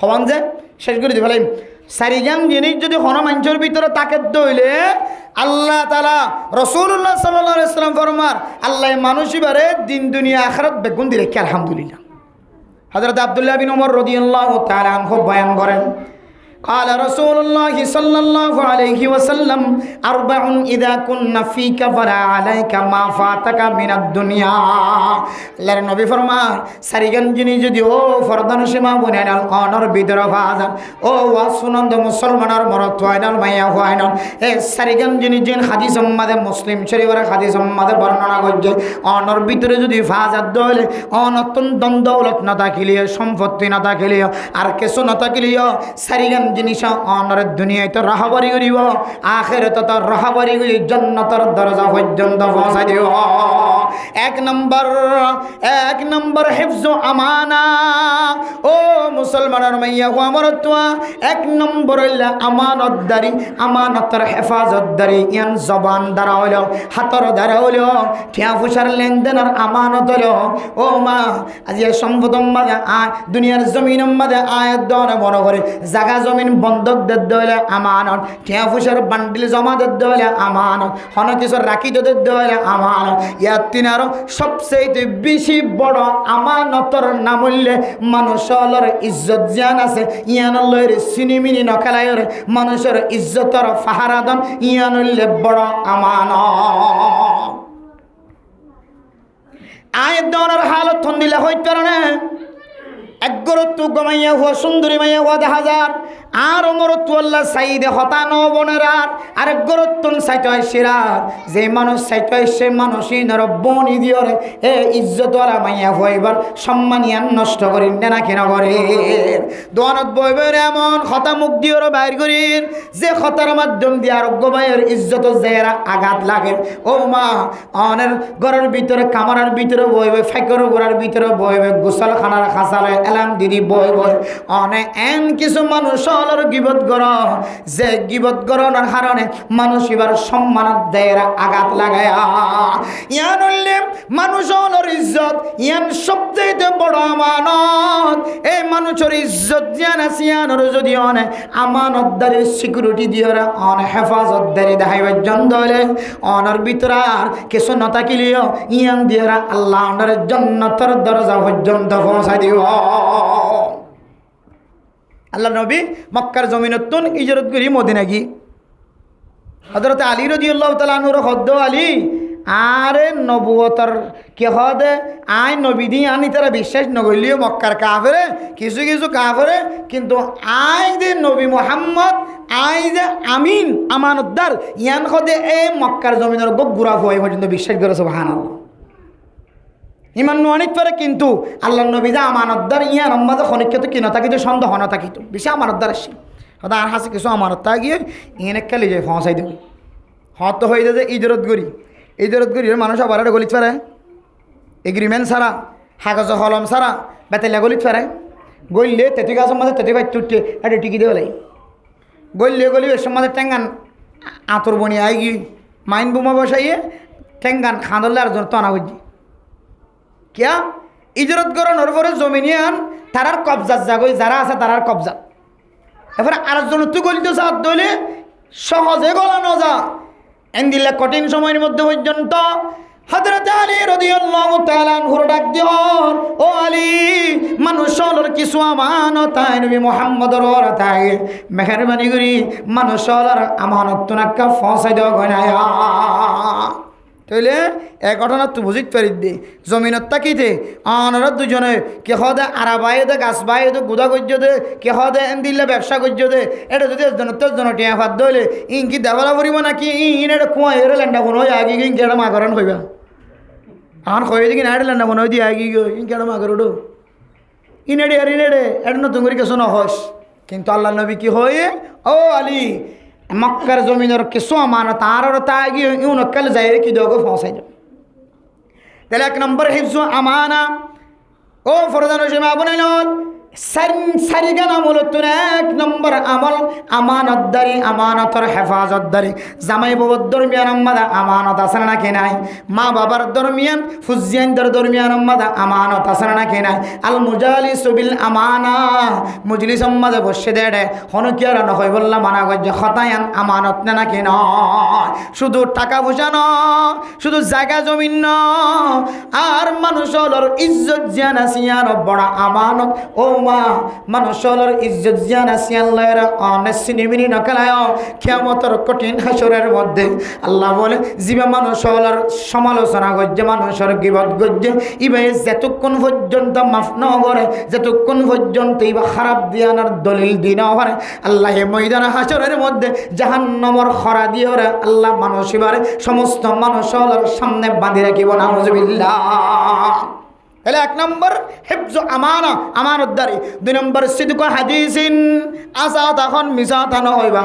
হওয়ান যে শেষ করে দি ফেলাই সারিগান জিনিস যদি হন মানুষের ভিতরে তাকে দইলে আল্লাহ তাআলা রাসূলুল্লাহ সাল্লাল্লাহু আলাইহি ওয়াসাল্লাম ফরমার আল্লাহ মানুষই বারে দিন দুনিয়া আখিরাত বেগুন দিরে আলহামদুলিল্লাহ হযরত আব্দুল্লাহ বিন ওমর রাদিয়াল্লাহু তাআলা আনহু বয়ান করেন قال رسول الله صلى الله عليه وسلم 4 اذا كنا فيك فلا عليك ما فاتك من الدنيا আল্লাহর নবী ফরমান সারিগান জিনি যদি ও ফরদান সীমা বনাইনাল অনর বিদর ফাজান ও ওয়াসুনন্দ মুসলমানের মরত হয়নাল মাইয়া হয়নাল এ সারিগান জিনি জিন হাদিস সম্মাদে মুসলিম শরীফের হাদিস সম্মাদে বর্ণনা করছে অনর ভিতরে যদি ফাজাত দলে অনতন দন্দৌলত না থাকিলে সম্পত্তি না থাকিলে আর কিছু না থাকিলে সারিগান জিনিস অনর দুনিয়ায় তো রাহাবারি করিব আখিরাতে তো রাহাবারি করি জান্নাতের দরজা পর্যন্ত পৌঁছাই দিব এক নম্বর হিফজু আমানা ও মুসলমানের মাইয়া ও আমার তোয়া এক নম্বর হইলা আমানতদারি আমানতের হেফাজতদারি ইয়ান জবান দ্বারা হইল হাতর দ্বারা হইল ঠিয়া ফুসার লেনদেনের আমানত হইল ও মা আজ এই সম্পদম মাঝে দুনিয়ার জমিন মাঝে আয়াত দেওয়া মনে করে জাগা জমিন বন্ধক দিতে হইলে আমানত ঠিয়া ফুসার বান্ডিল জমা দিতে হইলে আমানত হন কিছু রাখি দিতে হইলে আমানত ইয়ার তিন আরো সবচেয়ে বেশি বড় আমানতর নাম হইলে মানুষের ইজ্জত জ্ঞান আছে ইয়ান লয়ের সিনিমিনি নখেলাই মানুষের ইজ্জতর ফাহারাদন ইয়ান হইলে বড় আমানত আয়াত দেওয়ার হালত থন্দিলা হইতে পারে না একগরত্ব গমাইয়া হুয়া সুন্দরী মাইয়া হুয়া 10,000 আর অমরত্ব আল্লাহ সাইদে হতা নবনের আর একগরত্তন সাইতে শিরার যে মানুষ সাইতে সে মানুষই নর বনি দিয়রে এ ইজ্জতওয়ালা মাইয়া হইবার সম্মানিয়ান নষ্ট করিন না কেন করে দোয়ানত বইবের এমন হতা মুখ দিয়র বাইর করিন যে হতার মাধ্যম দিয়ে আরোগ্য ভাইয়ের ইজ্জত জেরা আঘাত লাগে ও মা অনের ঘরের ভিতরে কামারের ভিতরে বইবে ফাইকর ঘরের ভিতরে বইবে গোসলখানার খাসালে এলাম দিদি বই বই অনেক এন কিছু মানুষ হলর গিবত গর যে গিবত গরনের কারণে মানুষ এবার সম্মানত দেয় আঘাত লাগায় ইয়ান হইলে মানুষ হলর ইজ্জত ইয়ান সবচেয়ে বড় আমানত এই মানুষের ইজ্জত জ্ঞান আছে ইয়ানোর যদি অনেক আমানতদারির সিকিউরিটি দিয়ে অনেক হেফাজতদারি দেখাইবার জন্য হলে অনর ভিতরে আর কিছু নথাকিলেও ইয়ান দিয়ে আল্লাহ জন্নতের দরজা পর্যন্ত পৌঁছাই দিব আল্লাহ নবী মক্কার জমিনতুন ইজরত করি মদিনা গি হযরত আলী রাদিয়াল্লাহু তাআলা আনহুর হদ্দ আলী আরে নবুয়তর কে হদে আই নবী দি আনি তারা বিশ্বাস নগলিও মক্কার কাফেরে কিছু কিছু কাফেরে কিন্তু আই যে নবী মুহাম্মদ আই যে আমিন আমানতদার ইয়ান হদে এই মক্কার জমিনের গুড়া হয়ে পর্যন্ত বিশ্বাস করে সুবহানাল্লাহ ইমান নোয়ানিত পারে কিন্তু আল্লাহ নবী যা আমানতদার ইয়ান আম্মাদে খনিকে তো কিনা থাকিত সন্দেহ না থাকিত বেশি আমানতদার আসে হয়তো আর হাসি কিছু আমানত তা গিয়ে ইয়েনে খেলে যায় ফসাই দেবে হত হয়ে যায় ইজরত গড়ি মানুষ আবার গলিত পারে এগ্রিমেন্ট ছাড়া কাগজ কলম ছাড়া বেতেলিয়া গলিত পারে গললে তেতি গাছের মাঝে তেতি বাইর তুটে এটা টিকি দেবে লাই গলি এর মাঝে টেঙ্গান আঁতর বনি আই গিয়ে মাইন বোমা বসাইয়ে টেঙ্গান খাঁদলে আর জন টানা বুঝি কিয়া ইজরত গড়ানোর পরে জমিনিয়ান তারার কবজাত জাগই যারা আছে তারার কবজাত এরপরে আরেকজন তুই গলিত সাথ দইলে সহজে গলানো যা এন্দিল্লা কঠিন সময়ের মধ্যে পর্যন্ত হযরত আলী রাদিয়াল্লাহু তাআলা আনহুর ডাক দিওন ও আলী মানুষের কিছু আমানত নবী মুহাম্মদর ওরাতাই মেহেরবানি করি মানুষের আমানত তুনাক্কা ফসাই দাও গনায়া তাইলে এক ঘটনা তুই বুঝিত পারি দে জমিনত তাকিতে আনারা দুজনে কে হদে আরা বাই দে গাছ বাই দে গুদা গজ্য দে কে হদে এন্দিল্লা ব্যবসা গজ্য দে এটা যদি তেজন টিয়া ফাদ দইলে ইনকি দেওয়ালা পড়িব নাকি ইন এটা কুয়া এর লেন্ডা কোনো আগে ইনকি এটা মাগরণ হইবা আর কয়ে দেখি না এটা লেন্ডা কোনো দিয়ে আগে গিয়ে ইনকি এটা মাগরো ইনেডে আর ইনেডে এটা নতুন করে কিছু নহস কিন্তু আল্লাহ নবী কি হয়ে ও আলী মক্কার জমিনের কিছু আমানত আর তা গিয়ে ইউনকাল যাই কি দোগো ফসাই যাবে তাহলে এক নম্বর হিফজু আমানা ও ফরদান সীমা বনাইল সারিগান আমল তুন এক নম্বর আমল আমানতদারি আমানতর হেফাজতদারি জামাই বাবার দরমিয়ান আম্মাদা আমানত আছে নাকি নাই মা বাবার দরমিয়ান ফুজিয়ানদের দরমিয়ান আম্মাদা আমানত আছে নাকি নাই আল মুজালিসু বিল আমানা মজলিস আম্মাদা বসে দেড়ে হনকিয়ার নয় বললাম মানা গজ্জে খতায়ান আমানত না নাকি নয় শুধু টাকা পয়সা ন শুধু জায়গা জমিন ন আর মানুষের ইজ্জত জান আসিয়ান বড় আমানত ও মা মানুষের ইজ্জত জান আসিয়ান লয়ের অনেক সিনিমিনি নকলায় কিয়ামতের কঠিন হাসরের মধ্যে আল্লাহ বলে জিবা মানুষের সমালোচনা গজ্জে মানুষের গিবত গজ্জে ইবে যতক্ষণ পর্যন্ত মাফ ন করে যতক্ষণ পর্যন্ত ইবা খারাপ দিয়ানার দলিল দিন পারে আল্লাহ ময়দান হাসরের মধ্যে জাহান্নামের খরা দিয়ে আল্লাহ মানুষ এবারে সমস্ত মানুষের সামনে বাঁধি রাখিব নাউজুবিল্লাহ তাহলে 1 নম্বর হিফজ আমানা, আমানতদারি। 2 নম্বর সিদক হাদিসিন, আসা তখন মিছা তা নহইবা।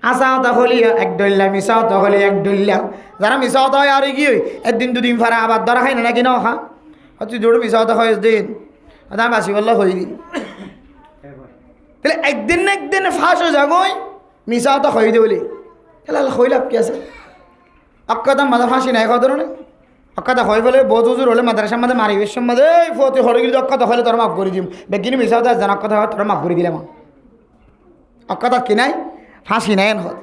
আসা তা হলি এক ডল্লা, মিছা তা হলি এক ডল্লা। যারা মিছা তা হয় আর কি হয়, একদিন দুদিন ফারা আবার ধরা খাই না নাকি না খা, তুই দৌড় মিছা তা হয় দিন আমি বাসি বললে হয়ে দিন। তাহলে একদিন না একদিন ফাঁস হয়ে যাগই মিছা তা হয়ে দেবলি, তাহলে হই লাভ কি আছে? অক্কাদা মাথা ফাঁসি নাই কত ধরনের অক্কাদা হয় বলে বহুত হুজুর হলে মাদ্রাসার মধ্যে মারি বিশ্বের মধ্যে ফতে হরগিরি অক্কাদা হলে তোরা মাফ করে দিম, বেগিনি মিছা হতে জান অক্কাদা হয় তোরা মাফ করে দিলাম। অক্কাদা কি নাই, ফাঁসি নাই হত।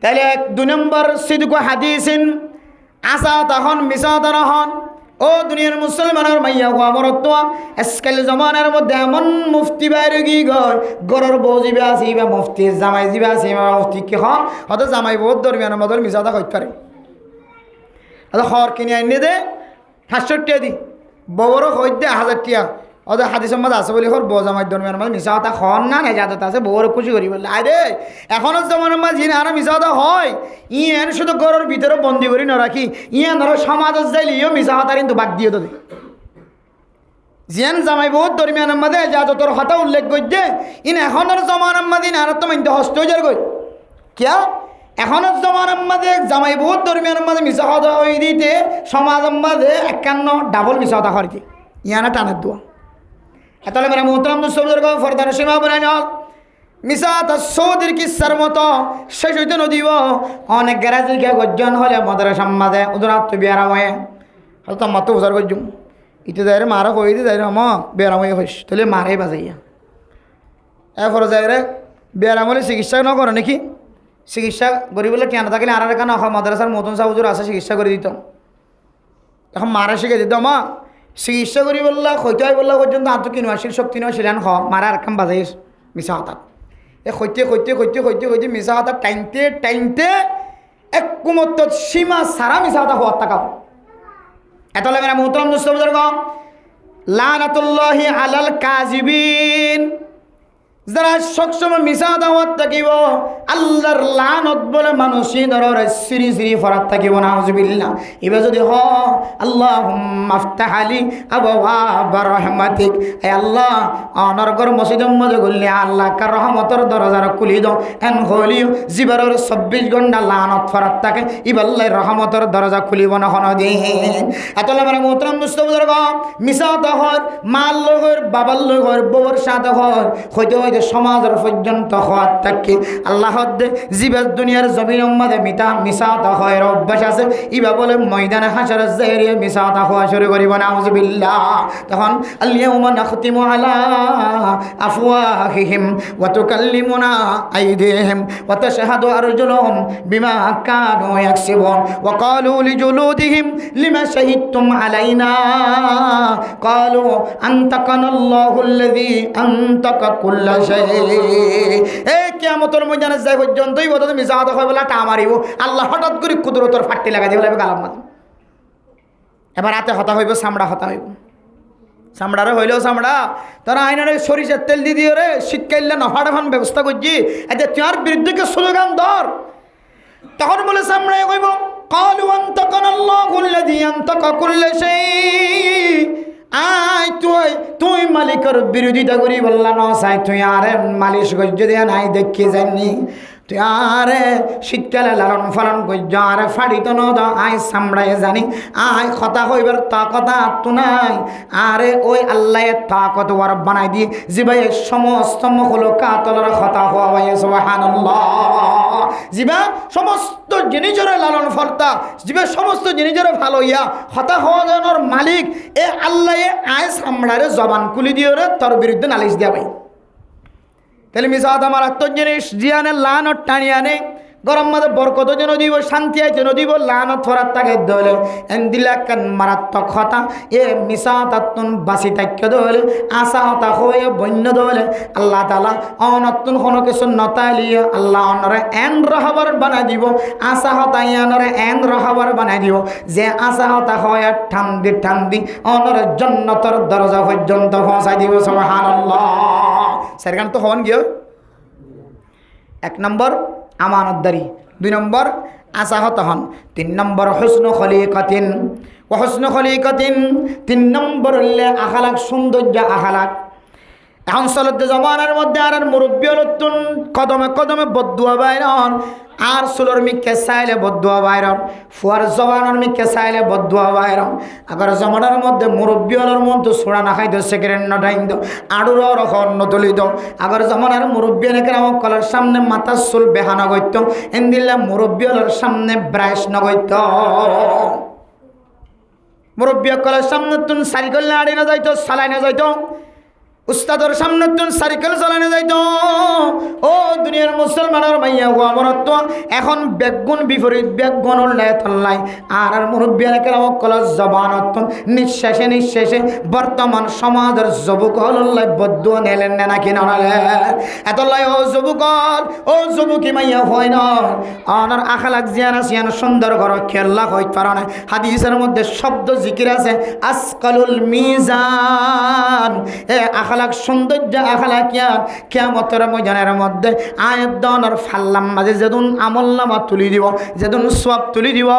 তাহলে 2 নম্বর সিদক হাদিসিন, আসা তখন মিছা তা নহন। ও দুনিয়ার মুসলমানের মাইয়া হওয়া মরত্ব আজকাল জমানার মধ্যে এমন মুফতি বাইরে গিয়ে গয় গরর বউ যাবে আছে বা মুফতি জামাই যাবে আছে মুফতি কি হয়তো জামাই বহুত দরমিয়ানের মধ্যে মিশাদা হইতে পারে। হর কিনে আইনে দে 500 টাকা দি, বউরও হইতে দে 1000 টাকা। ওদের হাদিসের মধ্যে আছে বলি হর বউ জামাই দরমিয়ানের মধ্যে মিশা কথা হন না নাই যাতে আছে বউর খুশি করি বললে আরে এখনো জমানার মাঝে জিন আর মিশা কথা হয় ইয়েন শুধু গরুর ভিতরে বন্দি করি না রাখি, ইয়ে ধরো সমাজত যাইলে ইও মিশা কথা কিন্তু বাদ দিয়ে দে জিয়ান জামাই বহুত দরমিয়ানের মধ্যে যা তোর হতা উল্লেখ করছে ইন এখনের জমানার মাঝে আর তো মাইতে হস্ত হয়ে যার গই কিয়া এখনের জমানার মাঝে জামাই বহুত দরমিয়ানের মাঝে মিশা কথা হয়ে দিতে সমাজের মাঝে 51 ডাবল মিশা কথা হরকি ইয়ানা টানের দোয়া। তাহলে মেরা মোহতরম মুসলমানদের ফরদার সীমা বনাই নল মিশা তা সৌদির কিসার মতো শেষ হইতে নদীব। অনেক গ্যারাজের গিয়ে গর্জন হলে মাদ্রাসার মাঝে ওদের আত্ম বিয়ারাম হয়ে হয়তো মাত্র উজার গর্জুম ইতে যাই মারা হয়ে দিয়ে যাই রে বিয়ারাম হয়ে হইস তাহলে মারাই বাজাইয়া এরপরে যাই রে বিয়ারাম হলে চিকিৎসা ন করে নাকি চিকিৎসা করি বলে কেন থাকলে আর কেন মাদ্রাসার মতন সাহুজুর আছে চিকিৎসা করে দিত। এখন মারা শিখে দিত মা চিকিৎসা করি বললা হইতে হয় বললা পর্যন্ত আত্ম কিনবাসীর শক্তি নয় ছিলেন মারা আর কাম বাজাই মিশা হতাত এ হইতে মিশা হতাত টাইনতে এক কুমত্ত সীমা সারা মিশা হতা হওয়ার টাকাও। এতলে মেরা মোহতরম মুসলমানদের লানাতুল্লাহি আলাল কাযিবিন, যারা সবসময় মিশা দাওয়াত থাকিব আল্লাহর লানত বলে মানুষই ধরার সিরি সিরি ফরাত থাকিব নাউজুবিল্লাহ। এবার যদি হ আল্লাহুম্মা আফতাহ আলি আবওয়াব রাহমাতিক, হে আল্লাহ অনরগর মসজিদের মধ্যে গল্লি আল্লাহ কার রহমতের দরজা খুলি দাও এন হলিও জিবারের 24 ঘন্টা লানত ফরাত থাকে ইবাল্লাহর রহমতের দরজা খুলিব না হন দিন। এতলে মানে মোহতরম মুসলিমদের মিশা দাওয়াত মাল লগর বাবার লগর বউর সাথে হর হইতে সমাজের পর্যন্ত হওয়ার থাকে আল্লাহ জীবের দুনিয়ার জমিনের মধ্যে মিশাতা হয় অভ্যাস আছে ইবা বলে ময়দানে হাসরের জায়গায় মিশাতা হওয়া শুরু করিব নাউজুবিল্লাহ। তখন আল-ইয়াউমা নাখতিমু আলা আফওয়াহিহিম ওয়া তুকাল্লিমুনা আইদিহিম ওয়া তাশহাদু আরজুলুহুম বিমা কানু ইয়াকসিবুন ওয়া ক্বালু লিজুলুদিহিম লিমা শাহিদতুম আলাইনা ক্বালু আনতাকানাল্লাহু আল্লাযী আনতাকা কুল্লা এই কিয়ামতের ময়দানে যাই পর্যন্তই বলতে মিশা কথা হয় বলে টা মারিব আল্লাহ হঠাৎ করে কুদরতের ফাট্টি লাগাই দিয়ে বলে গালাম মাঝে। এবার হাতে হতা হইব চামড়া হতা হইব চামড়ারে হইলেও চামড়া তারা আইনারে সরিষার তেল দিয়ে দিয়ে রে শীতকালে নফাটা ফান ব্যবস্থা করছি এতে তোমার বিরুদ্ধে স্লোগান ধর তখন বলে চামড়ায় কইব ক্বালু আনতাকানাল্লাহু আল্লাযী আনতাকা কুল্লা শাই, আই তুই মালিকের বিরোধিতা করি বললা ন চাই তুই আরে মালিশ গজ্য দিয়া নাই দেখি যায়নি তুই আরে শীতকালে লালন ফালন গজ্য আরে ফাড়িত ন আই সামড়ায় জানি আই কথা হইবার তা কথা তো নাই আরে ওই আল্লাহ তাকত ওয়ার বানাই দিয়ে জিবাই সমস্ত মখলুকাতর কথা হওয়া সুবহানাল্লাহ। জিবা সমস্ত জিনিসের লালন ফলতা জিবা সমস্ত জিনিসের ভালো ইয়া হতা হওয়া জানোর মালিক এ আল্লাহ আয় সামড়ারে জবান কুলি দিয়ে রে তোর বিরুদ্ধে নালিশ দিয়া ভাই। তাহলে মিশাদ আমার আত্ম জিনিস জিয়ানের লান টানি আনে গরম মাঝে বরকত যেন দিব শান্তি আছে যেন দিব লানত ফরাত তাকে দলে এন দিলা কান মারাত্মক হতা এ মিশা তাত্তুন বাসি তাক্য দলে আশা হতা হয়ে বন্য দলে আল্লাহ তালা অনতুন কোনো কিছু নতালিয়ে আল্লাহ অনরে এন রহবার বানাই দিব আশা হতা ইয়ানরে এন রহবার বানাই দিব যে আশা হতা হয় ঠান্দি অনরে জন্নতর দরজা পর্যন্ত পৌঁছাই দিব সুবহানাল্লাহ। সেরকান তো হন গিয়ে 1 নম্বর আমানতদারি, 2 নম্বর আসাহত হন, 3 নম্বর হুসনু খলিকাতিন হসন খলিকাতিন, 3 নম্বর হইলে আখলাক, সৌন্দর্য আখলাক। এখন চলতে জমানার মধ্যে আর মুরব্বী হলতুন কদমে কদমে বদুয়া বাইরন, আর সুলোর মিকে চাইলে বদুয়া বাইরন, ফুয়ার জবানোর মিকে চাইলে বদুয়া বাইরন। আগর জমানার মধ্যে মুরব্বী হলর মন তো ছোড়া না খাইতো, সেকেন্ড নটাইন দো আড়ুর রখন নতলিত। আগর জমানার মুরব্বী এনেকে আমার কলার সামনে মাথার চুল বেহা নগত্য, এনদিল্লা মুরব্বী হলর সামনে ব্রাশ নগত্য। মুরব্বী কলার সামনে তুন সাইকেল না আড়ি না যাইতো, চালাই না যাইতো। উস্তাদর সামনে তুন সাইকেল চালানো যাইতো। ও দুনিয়ার মুসলমানের মাইয়া হওয়া মরত্ব এখন বেগুন বিপরীত বেগুন উল্লায় তল্লাই। আর মুরব্বী কেরাম কলার জবানত নিঃশ্বাসে নিঃশ্বাসে বর্তমান সমাজের যুবকল বদ্ধ নেলেন না নাকি নড়ালে এতলাই। ও যুবকল, ও যুবকী মাইয়া হয় না অনার আখালাক জিয়ান আসিয়ান সুন্দর ঘর খেলা হইতে পারে না। হাদিসের মধ্যে শব্দ জিকির আছে আসকালুল মিজান। এ আখলাক সৌন্দর্য আখলাক কিয়ামতের ময়দানের মধ্যে আয়াত দনের ফাল্লাম মাঝে যেদিন আমলনামা তুলি দিব, যেদিন সওয়াব তুলি দিব,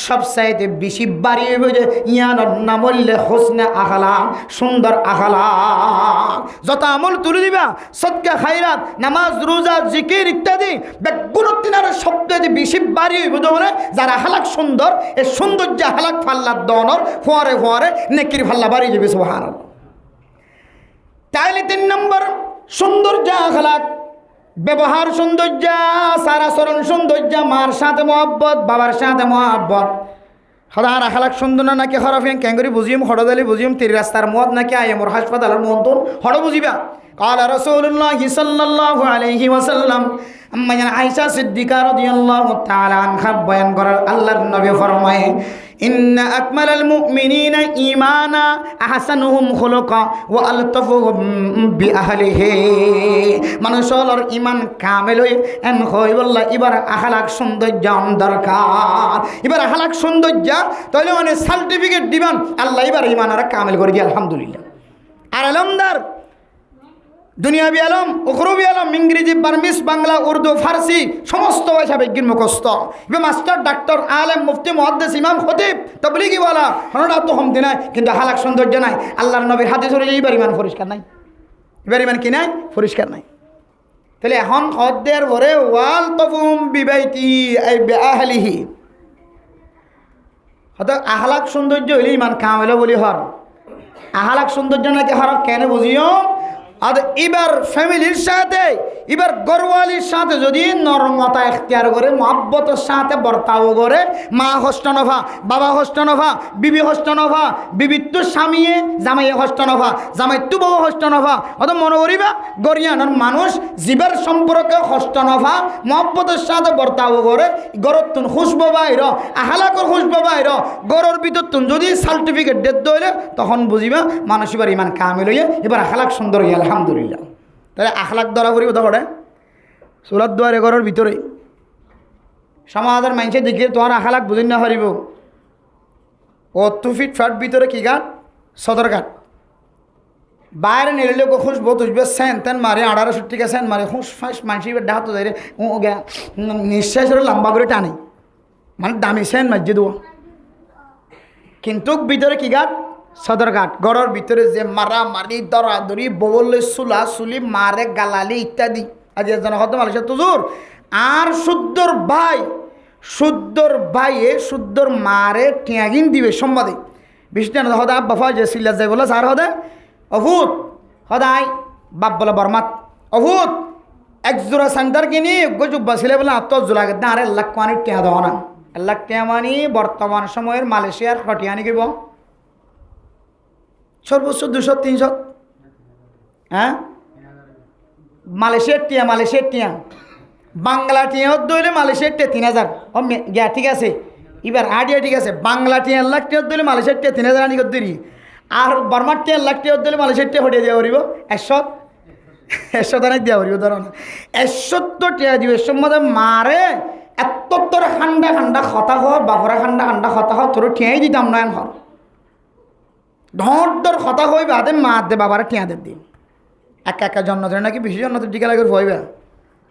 সবচাইতে বেশি বাড়িয়ে বুঝে ইয়ানোর নাম হইলে হোসনে আখলাক, সুন্দর আখলাক। যত আমল তুলি দিবা সদকা খায়রাত নামাজ রোজা জিকির ইত্যাদি বেগুনতিনার শব্দে বেশি বাড়িয়ে বুঝে বলে যারা আখলাক সুন্দর, এই সৌন্দর্য আখলাক ফাল্লার দনের ফোয়ারে ফোয়ারে নেকির ফাল্লা বাড়িয়ে যাবে সুবহানাল্লাহ। তাইলে 3 নম্বর সৌন্দর্য আখলাক, ব্যবহার সৌন্দর্য, আচরণ সৌন্দর্য, মার সাথে মহব্বত, বাবার সাথে মহব্বত। সদার আখলাক সুন্দর না নাকি হরফেন ক্যাঙ্গুরি বুঝিম, হরদালি বুঝিম, তির রাস্তার মত নাকি আইমর হাসপাতালের মন্তন হর বুঝিবা। قال رسول الله صلى الله عليه وسلم আম্মা জান আয়েশা সিদ্দিকা রাদিয়াল্লাহু তাআলা আনহা বয়ান করার আল্লাহর নবী ফরমায় ইন্না আকমালাল মুমিনিনা ঈমানা আহসানুহুম খুলুকা ওয়া আলতাফুহুম বিআহলিহি। মানুষের ঈমান কামেল হই এম হই বল্লা এবার আখলাক সৌন্দর্য দরকার। এবার আখলাক সৌন্দর্য তাহলে মানে সার্টিফিকেট দিবেন আল্লাহ এবার ঈমান আর কামেল করে দিয়ে আলহামদুলিল্লাহ। আর আলমদার দুনিয়াবি আলম, উখরবি আলম, ইংরেজি, বার্মিস, বাংলা, উর্দু, ফার্সি সমস্ত ভাষা বিজ্ঞান মুখস্থ। এবার মাস্টার, ডাক্তার, আলেম, মুফতি, মুহাদ্দিস, ইমাম, খতিব, তাবলীগি ওয়ালা হনরা তো হমতি নাই, কিন্তু হালাক সৌন্দর্য নাই। আল্লাহর নবীর হাদিস অনুযায়ী এবার ইমান পরিষ্কার নাই, এবার ইমান কি নাই, পরিষ্কার নাই। তাহলে এখন হদ্দের ভরে ওয়াল তফুম বিবাইতি এই বিআহলিহি, হয়তো আহলাক সৌন্দর্য হইলে ইমান কাম হইল বলি হর। আহলাক সৌন্দর্য নাকি হর কেন বুঝিও? আর এবার ফ্যামিলির সাথে, এবার গরওয়ালির সাথে যদি নরমতা এখতিয়ার করে, মহব্বতের সাথে বর্তাও করে, মা হস্ত নভা, বাবা হস্ত নভা, বিবি হস্ত নভা, বিবিত্ব স্বামীয়ে জামাই হস্ত নভা, জামাই তু বউ হস্ত নভা, অত মনে করিবা গরিয়ানোর মানুষ জীবের সম্পর্কে হস্ত নভা মহব্বতের সাথে বর্তাও করে, গরর তুন খুশবো বাইর, আহালাকর খুশবো বাইর, গরর ভিতর তুন যদি সার্টিফিকেট ডেট দইলে তখন বুঝিবা মানুষ এবার ইমান কামিল হইয়া এবার আখলাক সুন্দর হইয়া আলহামদুলিল্লাহ। তাহলে আখলাক ধরা করিব তখন চুলার দুয়ারে ঘরের ভিতরে সমাজের মানুষের দিকে তোমার আখলাক বুঝি না পারিব। ও 2 ফিট ফাট ভিতরে কি গাঠ, সদর ঘাট বাইরে নিলে খুশবো তুসবে সেন তেন মারে 1800 টাকা সেন মারে খুশ ফাঁস মানুষ এবার ডাহাতো যাই রে নিঃশ্বাস লম্বা করে টানে, মানে দামি সেন মাঝে দেবো। কিন্তু ভিতরে কি গাঠ, সদরঘাট। গড়ের ভিতরে যে মারামারি, দরাদরি, ববলে চুলা চুলি, মারে গালালি ইত্যাদি। আজ একজন হতো মালয়েশিয়া তুজুর আর শুদ্ধর ভাই, শুদ্ধর ভাইয়ে শুদ্ধর মারে টিয়াগিন দিবে সম্বাদে বিষ্ণু হদা আব্বা ফাজ সিল্লা যাই বলে সার হদে অভূত হদাই বাপ বলে বর্মাত অভূত একজোড়া সেন্টার কিনি গজুব্বা ছিলে বলে আত্মজোলাকে না আরে 1 লাখ মানি টিয়া দেওয়া না। 1 লাখ টিয়া মানি বর্তমান সময়ের মালয়েশিয়ার হটিয়ানি কিব সর্বোচ্চ 200-300। হ্যাঁ, মালয়েশিয়ার টিয়া, মালয়েশিয়ার টিয়া, বাংলা টিয়া দইলে মালয়েশিয়ার টিয়া 3000 ও গিয়া ঠিক আছে। এবার আডিয়া ঠিক আছে, বাংলা টিয়া 1 লাখ টিয়া দইলে মালয়েশিয়ার টিয়া 3000 আনি করি, আর বর্মার টিয়া 1 লাখ টিয়া দইলে মালয়েশিয়ার টিয়া হটিয়ে দেওয়া করিব 100 টাকা দেওয়া করিব। ধরো 100 টিয়া দিব এর মধ্যে মারে এত তোর ঠান্ডা ঠান্ডা কথা হওয়ার বাপরা ঠান্ডা ঠান্ডা কথা হওয়া তোর টিয়াই দিতাম না হর ধর কথা হইবে হাতে মা দে বাবারা টিয়া দে দিন একা একা জন্ম ধরে নাকি বেশি জন্ম টিকা লাগে হইবে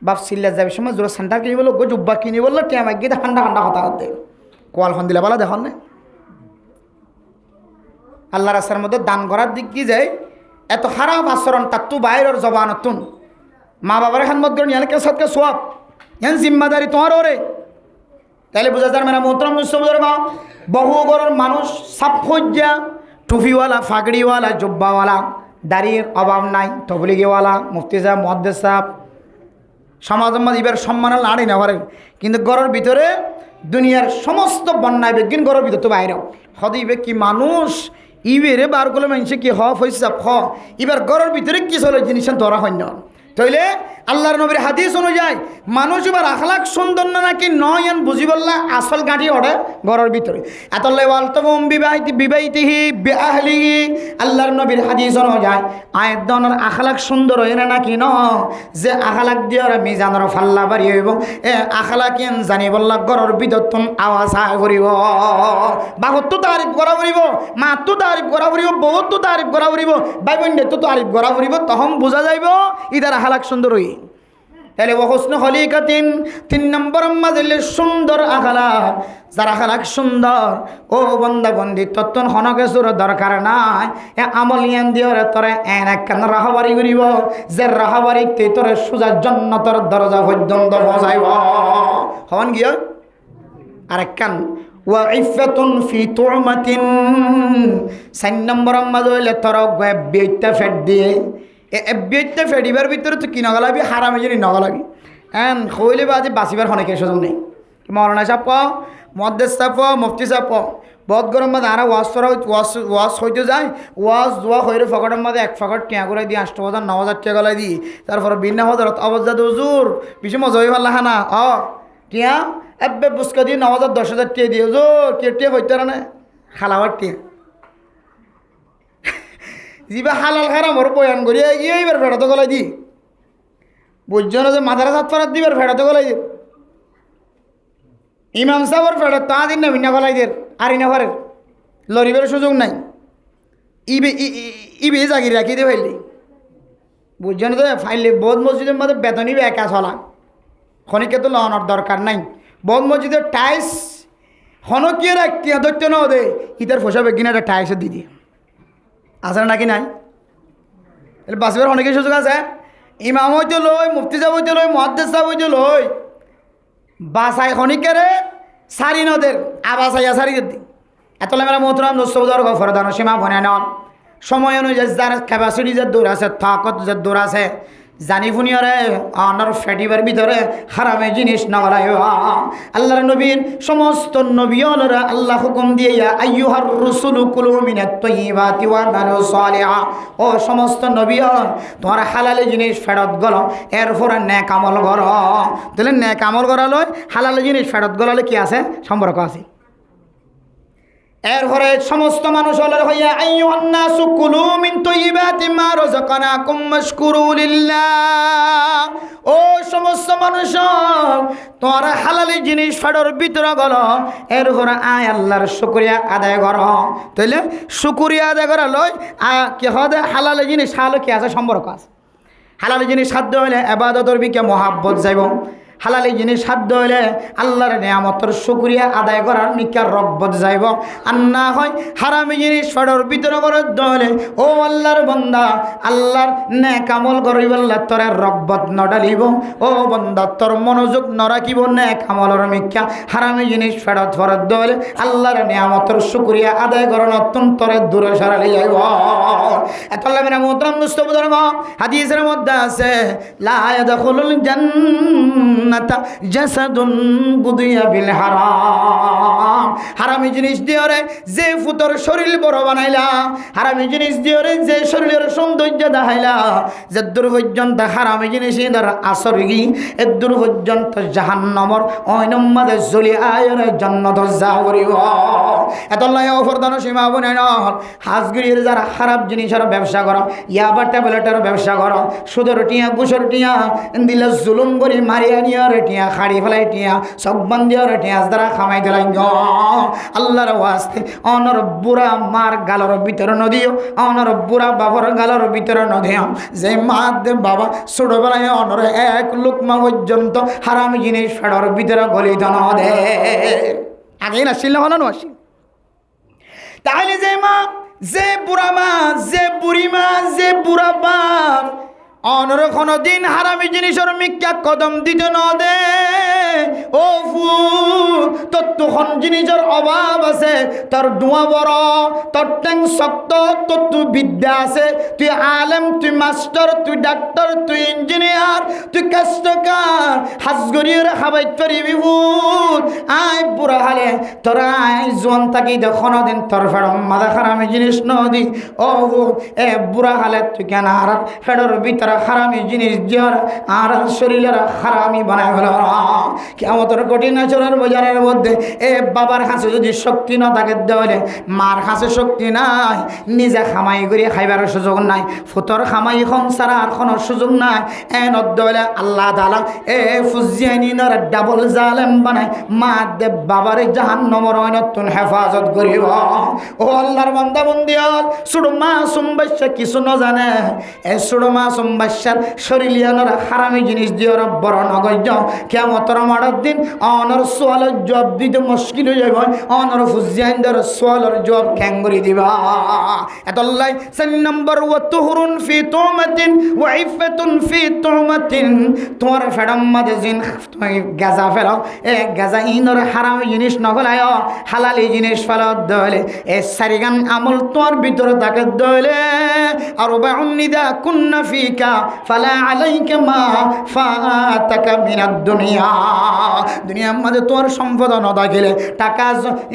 বাপ সিল্লা যাবে সময় জোর সেন্টার কিনি বললো গো জুব্বা কিনি বললো টিয়া মাগিয়ে ঠান্ডা ঠান্ডা কথা হতে কোয়াল খন দিলা বলা দেখুন না আল্লাহ রাস্তার মধ্যে দান করার দিক কি যায় এত খারাপ আচরণ তার তো বাইরের জবানতুন মা বাবার খান মত করেন ইয়ানকে সৎকে সোয়াব ইয়ান জিম্মাদারি তোমার ওরে তাহলে বোঝা যায় মানে মোহতরম মুসলমান মা বহু ঘরের মানুষ সাফজ্জা টুপিওয়ালা ফাগড়িওয়ালা জুব্বাওয়ালা দাড়ির অভাব নাই তবলিগিওয়ালা মুফতি সাহেব মুহাদ্দিস সাহেব সমাজের মধ্যে এবার সম্মান লাড়ি না পারেন কিন্তু ঘরের ভিতরে দুনিয়ার সমস্ত বন্যায় বেগিন ঘরের ভিতরে তো বাইরেও হদিবে কি মানুষ ইবেরে বার করলে মানুষে কি হয়েছে এবার ঘরের ভিতরে কি চলে জিনিস ধরা হয় না তাইলে আল্লাহর নবীর হাদিস অনুযায়ী মানুষ এবার আখলাক সুন্দর না নাকি নয় বুঝি বললা আসল গাঁটি ওঠে ঘরের ভিতরে এতলে ওয়ালতম বিবাহিতিহি বিআহলিহি আল্লাহর নবীর হাদিস অনুযায়ী আয়ের দনের আখলাক সুন্দর হয় না নাকি ন যে আখলাক দিয়ে মিজানের ফাল্লা বাড়ি হইব আখলাক জানি বললা ঘরের ভিতর তুম আওয়াজ করিব বাহত তো তারিফ করা করিব মা তো তারিফ করা করিব বহুত তো তারিফ করা করিব ভাই বোন তো তারিফ করা করিব তখন বোঝা যাইব ইদার আখলাক সুন্দর হই তাহলে ও হোসন খলিকাতিন 3 নম্বর মাঝে সুন্দর আখলাক যার আখলাক সুন্দর ও বন্দা বন্দি তত্তন হনকে সুর দরকার নাই এ আমল ইয়ান দিওরে তোরে এন একখান রাহবারি করিব যে রাহবারিতে তোরে সুজা জান্নাতের দরজা পর্যন্ত পৌঁছাইব হন গিয়া আরেকখান ওয়া ইফাতুন ফি তুমাতিন 4 নম্বর মাঝে তোর বেইতা ফেট দিয়ে এবিতে ফেডিবার ভিতরে তো কি নগলাবি হারামে যদি নগলাবি হ্যাঁ খইলে বাজে বাঁচিবার অনেকের সুযোগ নেই মৌলানা সাহেব মুহাদ্দিস সাহেব মুফতি সাহেব বহুত গরম মধ্যে আর ওয়াশ হইতে যায় ওয়াশ দোয়া হইরে ফকটের মধ্যে 1 ফকট টিয়া করে দিয়ে 8,000 9,000 টাকা গলাই দিই তারপরে বিনা হজরত অবজাদ হুজুর বেশি মজা হয়ে পারলা না টিয়া এবে বুসকা দিয়ে 9,000 10,000 টাকা দিয়ে হুজুর কে টিয়া হইতে না খালাবার টিয়া যিবা হালাল খারাপ ওর বয়ান করিয়া গিয়ে এবার ফেরত গলাই দি বুঝছো না যে মাদ্রাসাত ফেরত দিবার ফেরত গলাই দি ইমাম সাহেবের ফেরত তা দিন না ভিন্ন গলাই দের আর ইনা ঘরের লরিবের সুযোগ নাই ইবে জাগির রাখি দিয়ে ফাইলি বুঝছো না তো ফাইলে বোধ মসজিদের মধ্যে বেতনই একা চলা খনিকে তো লওয়ানোর দরকার নাই বোধ মসজিদের টাইস হনকিয়ে রাখতে ধরতে না দে ইতার ফোসা বেগিনা একটা টাইসও দি দিয়ে আছে নাকি নাই বাঁচবার অনেকের সুযোগ আছে ইমাম হইতে লই মুফতি সাহেব হইতে লই মুহাদ্দিস সাহেব হইতে লই বাসাই খনিকেরে সারি নদের আবাসাইয়া সারি দি এতলে মেলা মোহতরাম দোস্তবুদর গফরদান সীমা বনে নন সময় অনুযায়ী যার ক্যাপাসিটি যে দূর আছে তাকত যে দূর আছে জানি ফুনিয়রে আনার ফেটিবার ভিতরে হারামে জিনিস নগলাই আল্লাহর নবীর সমস্ত নবীরা আল্লাহ হুকুম দিয়ে আইয়ুহার রাসূলু কুলু মিনাত তাইয়্যিবাতি ওয়া আমালু সালিহা ও সমস্ত নবীগণ তোমার হালালে জিনিস ফেরত গলো এরপরে নেক আমল করো তাহলে নেক আমল করালে হালালে জিনিস ফেরত গলালে কি আছে সম্পর্ক আছে এরপরে সমস্ত মানুষ হইয়া আইয়ুহান নাসু কুলু মিন তাইয়্যিবাতি মা রাযাকনাকুম মাশকুরু লিল্লাহ ও সমস্ত মানুষ তোরা হালালি জিনিস ফেডর ভিতরে গেল এরপরে আয় আল্লাহর শুকরিয়া আদায় কর তাইলে শুকরিয়া আদায় করা লই কি হবে হালালি জিনিস হালো কি আছে সম্পর্ক আছে হালালি জিনিস সাধ্য হইলে ইবাদতের বিকে মহাব্বত যাইব হালালি জিনিস সাধ্য হইলে আল্লাহর নিয়ামতের শুকরিয়া আদায় করার নিকার রব্বত যাইব আর না হয় হারামি জিনিস ফেডর ভিতরে করার হলে ও আল্লাহর বান্দা আল্লাহর নেক আমল করিব আল্লাহ তোর রব্বত নডালিব ও বান্দা তোর মনোযোগ নরাখিব নেক আমলের মিকা হারামি জিনিস ফেডত ফরত হলে আল্লাহর নিয়ামতের শুকরিয়া আদায় করার অত্যন্ত দূরে সরালি যাইব এতলে মেরা মুহতরম মুস্তফার হাদিসের মধ্যে আছে লা ইয়াদখুলুল জান্নাতা জাসাদুন গুদিয়া বিল হারাম হারামি জিনিস দিওরে যে ফুতর শরীর বড় বানাইলা হারামি জিনিস দিওরে যে শরীরের সৌন্দর্য দেখাইলা যে দূর পর্যন্ত হারামি জিনিস ধর আসর গি এ দূর পর্যন্ত জাহান্নামর অইনম্মাদে জ্বলি আয়ের জান্নাত যা করিব এতলাই অফরদান সীমা বনে নল হাজগিরির যারা খারাপ জিনিসের ব্যবসা করো ইয়াবা ট্যাবলেটের ব্যবসা করো সুদের টিয়া ঘুষের টিয়া দিলে জুলুম করে মারিয়া নিয়ে টিয়া খাড়ি ফেলাই টিয়া সব বান্দিয়ার টিয়া দ্বারা খামাই দিলাই আল্লাহর ওয়াস্তে অনর বুড়া মার গালর ভিতরে নদীও অনর বুড়া বাবার গালর ভিতরে নদীও যে মা দে বাবা ছোটবেলায় অনর এক লুকমা পর্যন্ত হারামি জিনিস ফেডর ভিতরে গলিত নদে আগেই না শিল হলো আসি তাহলে যে মা যে বুড়া মা, যে বুড়ি মা, যে বুড়া বাপ অনর কোনো দিন হারামি জিনিসের মিক্কা কদম দিতে ন দে। ও ফু তোর তখন জিনিসের অভাব আছে, তোর ডুয়া বড়, তোর ট্যাং শক্ত, তোর তুই বিদ্যা আছে, তুই আলেম, তুই মাস্টার, তুই ডাক্তার, তুই ইঞ্জিনিয়ার, তুই কাস্টকার, হাজগরির খাবাই তরি বিভূত আয় বুড়া হালে তোরা আয় জোয়ান থাকি দেখনো দিন তোর ফেড়ম মাথা খারামি জিনিস নদী। ও এ বুড়া হালে তুই কেন আর ফেড়র ভিতরে হারামি জিনিস দিয়ার আর শরীরের হারামি বানায় ফেল। কেমন তোর কঠিন আচরণের বাজারের মধ্যে এ বাবার কাছে যদি শক্তি না থাকে দেওয়ালে, মার কাছে শক্তি নাই, নিজে খামাই করে খাইবার সুযোগ নাই, ফুতর খামাই খন ছাড়া আর কোনো সুযোগ নাই, এ নদলে আল্লাহ তাআলা এ ফুজিয়ানিনার ডাবল জালেম বানাই মা দে বাবারে জাহান্নামের নতুন হেফাজত করিব। ও আল্লাহর বান্দা বন্দিয়াল ছোট মাসুম বাচ্চা কিছু না জানে, এ ছোট মাসুম বাচ্চার শরীরিয়ানোর হারামি জিনিস দিয়ে বড় নগজ কিয়ামতের মাঠের দিন অনর সোয়ালের জবাব দিতে মুশকিল হয়ে যাবে। অনর ফুজিয়ানদের সোয়ালের জবাব ক্যাঙ্গুরি দিবা। এতল্লাই 4 নম্বর ওয়া তুহরুন ফি তুমাতিন ওয়া ইফাতুন ফি তুমাতিন। তোমার ফেডাম মাঝে জিন তুমি গাজা ফেলাও, এ গাজা ইনর হারামি জিনিস না ফেলায়, হালালি জিনিস ফেলাও দলে এ সারিগান আমল তোমার ভিতরে থাকে দলে। আর বাউন্নিদা কুন্না ফিকা ফালা আলাইকা মা ফাতাকা মিনাদ দুনিয়া। দুনিয়ার মাঝে তোমার সম্পদ ন থাকিলে, টাকা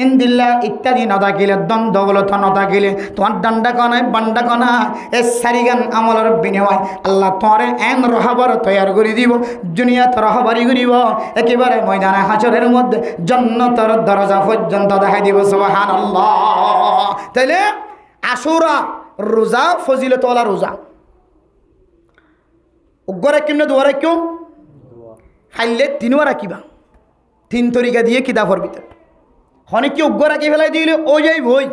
ইন্দিল্লা ইত্যাদি ন থাকিলে, দন দৌলত ন থাকিলে, তোমার ডান্ডা কনায় বান্ডা কনা এ সারিগান আমলের বিনিময় আল্লাহ তোমার এন রহাবার তৈয়ার করে দিব, দুনিয়াত রহাবারি করিব, একেবারে ময়দানে হাসরের মধ্যে জান্নাতের দরজা পর্যন্ত দেখাই দিব। সুবহানাল্লাহ। তাইলে আশুরা রোজা ফজিলতওয়ালা রোজা। উগ্গরে কিনে দুয়ারে কেউ খাইলে তিনবার রাখিবা, 3 তরিকা দিয়ে কিতাবর ভিতর হনে কি উগ্গর রাখি ফেলাই দিলে ও যাই বই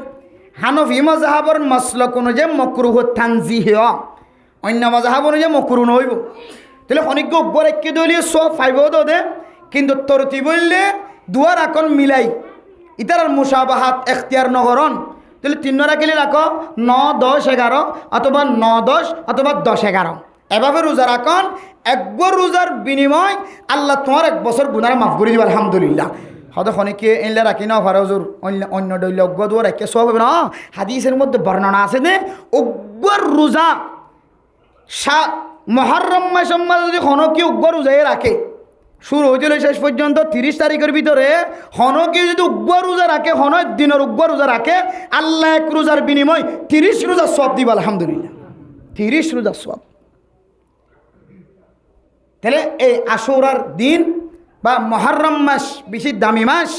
হানফি মাযহাবর মাসলাক অনুযায়ী মাকরুহ তানজিহ, অন্য মাযহাব অনুযায়ী মাকরুহ নইব। তাহলে অনেক উগ্গর রাখি দিলে সব ফাইবও দে, কিন্তু তরতি বললে দুয়ার আকন মিলাই ইতার মুসাবাহাত এখতিয়ার নগরণ। তাহলে 3 রাখিলে রাখো 9, 10, 11 অথবা 9, 10 অথবা 10, 11 এভাবে রোজা রাখন। একবার রোজার বিনিময় আল্লাহ তোমার 1 বছর গুনাহ মাফ করে দিব। আলহামদুলিল্লাহ। হয়তো খনিকে এনলে রাখি না ফারজুর অন্য ডইলে অজ্ঞ দোয়া রাখে সব হবে না। হাদিসের মধ্যে বর্ণনা আছে যে অজ্ঞর রোজা মুহররম মাসের মধ্যে যদি খনকি অজ্ঞ রোজায় রাখে, শুরু হইছিল শেষ পর্যন্ত 30 তারিখের ভিতরে হনকি যদি উগ্র রোজা রাখে, হনক দিনের উগ্র রোজা রাখে, আল্লাহ 1 রোজার বিনিময় 30 রোজার সওয়াব দিব। আলহামদুলিল্লাহ। 30 রোজার সওয়াব। তাহলে এই আশুরার দিন বা মুহররম মাস বেশি দামি মাস,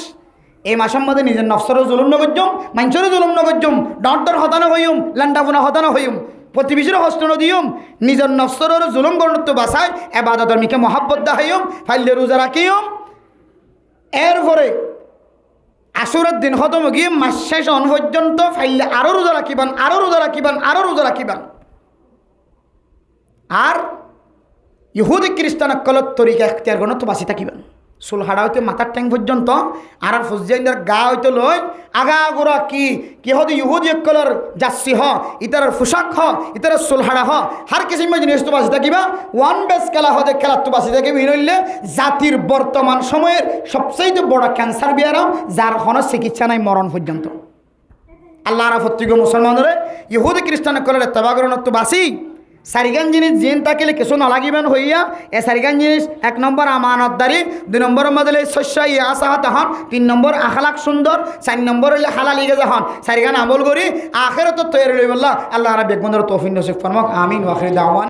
এই মাসের মধ্যে নিজের নফসরও জুলুম নগজ্জম, মানুষেরও জুলুম নগজ্জম, ডর হতানো হইম, লান্ডাফুনা হতানো হইম, প্রতিবেশীর হস্ত নদীম, নিজের নফসরের জুলুম গণত্ব বাসায় এবাদতের মিকে মহাব্বত দাহাইম, ফাইলে রোজা রাখিম। এরপরে আশুরের দিন খতম গিয়ে মাস শেষ হন পর্যন্ত ফাইলে আরও রোজা রাখিবান, আরও রোজা রাখিবান, আরও রোজা রাখিবান। আর ইহুদি খ্রিস্টান কলত তরিকা এখতিয়ার গণত্ব বাঁচি থাকিবেন। চুলহাড়া হইতে মাথার ট্যাং পর্যন্ত আর ফুজিয়াইন্দার গা হইতে লই আগা গোড়া কি হতে ইহুদি কলর যাচ্ছি হ, ইতার পোশাক হ, ইতার চুলহাড়া হ, হার কিসিম জিনিস তো বাঁচি থাকিবা। 1 বেস খেলা হতে খেলার তো বাঁচি থাকিবে। নইলে জাতির বর্তমান সময়ের সবচেয়ে বড় ক্যান্সার বিয়ারাম, যার কোনো চিকিৎসা নাই মরণ পর্যন্ত। আল্লাহ প্রত্যেক মুসলমানরে ইহুদি খ্রিস্টান কলর তবাগরণত্ব বাঁচি 4 জিনিস জিন থাকিলে কিছু নালাগিবেন হইয়া। এ 4 জিনিস 1 নম্বর আমানতদারি, 2 নম্বর মধ্যে শস্য আসাহাত হন, 3 নম্বর আখলাক সুন্দর, 4 নম্বর হইলে হালালি গেজা হন। 4 আমল করি আখেরাত তৈরি লইবল্লাহ। আল্লাহ রাব্বুল আলামিন তৌফিক নসিব ফরমাক। আমিন ওয়া আখির দাওয়ান।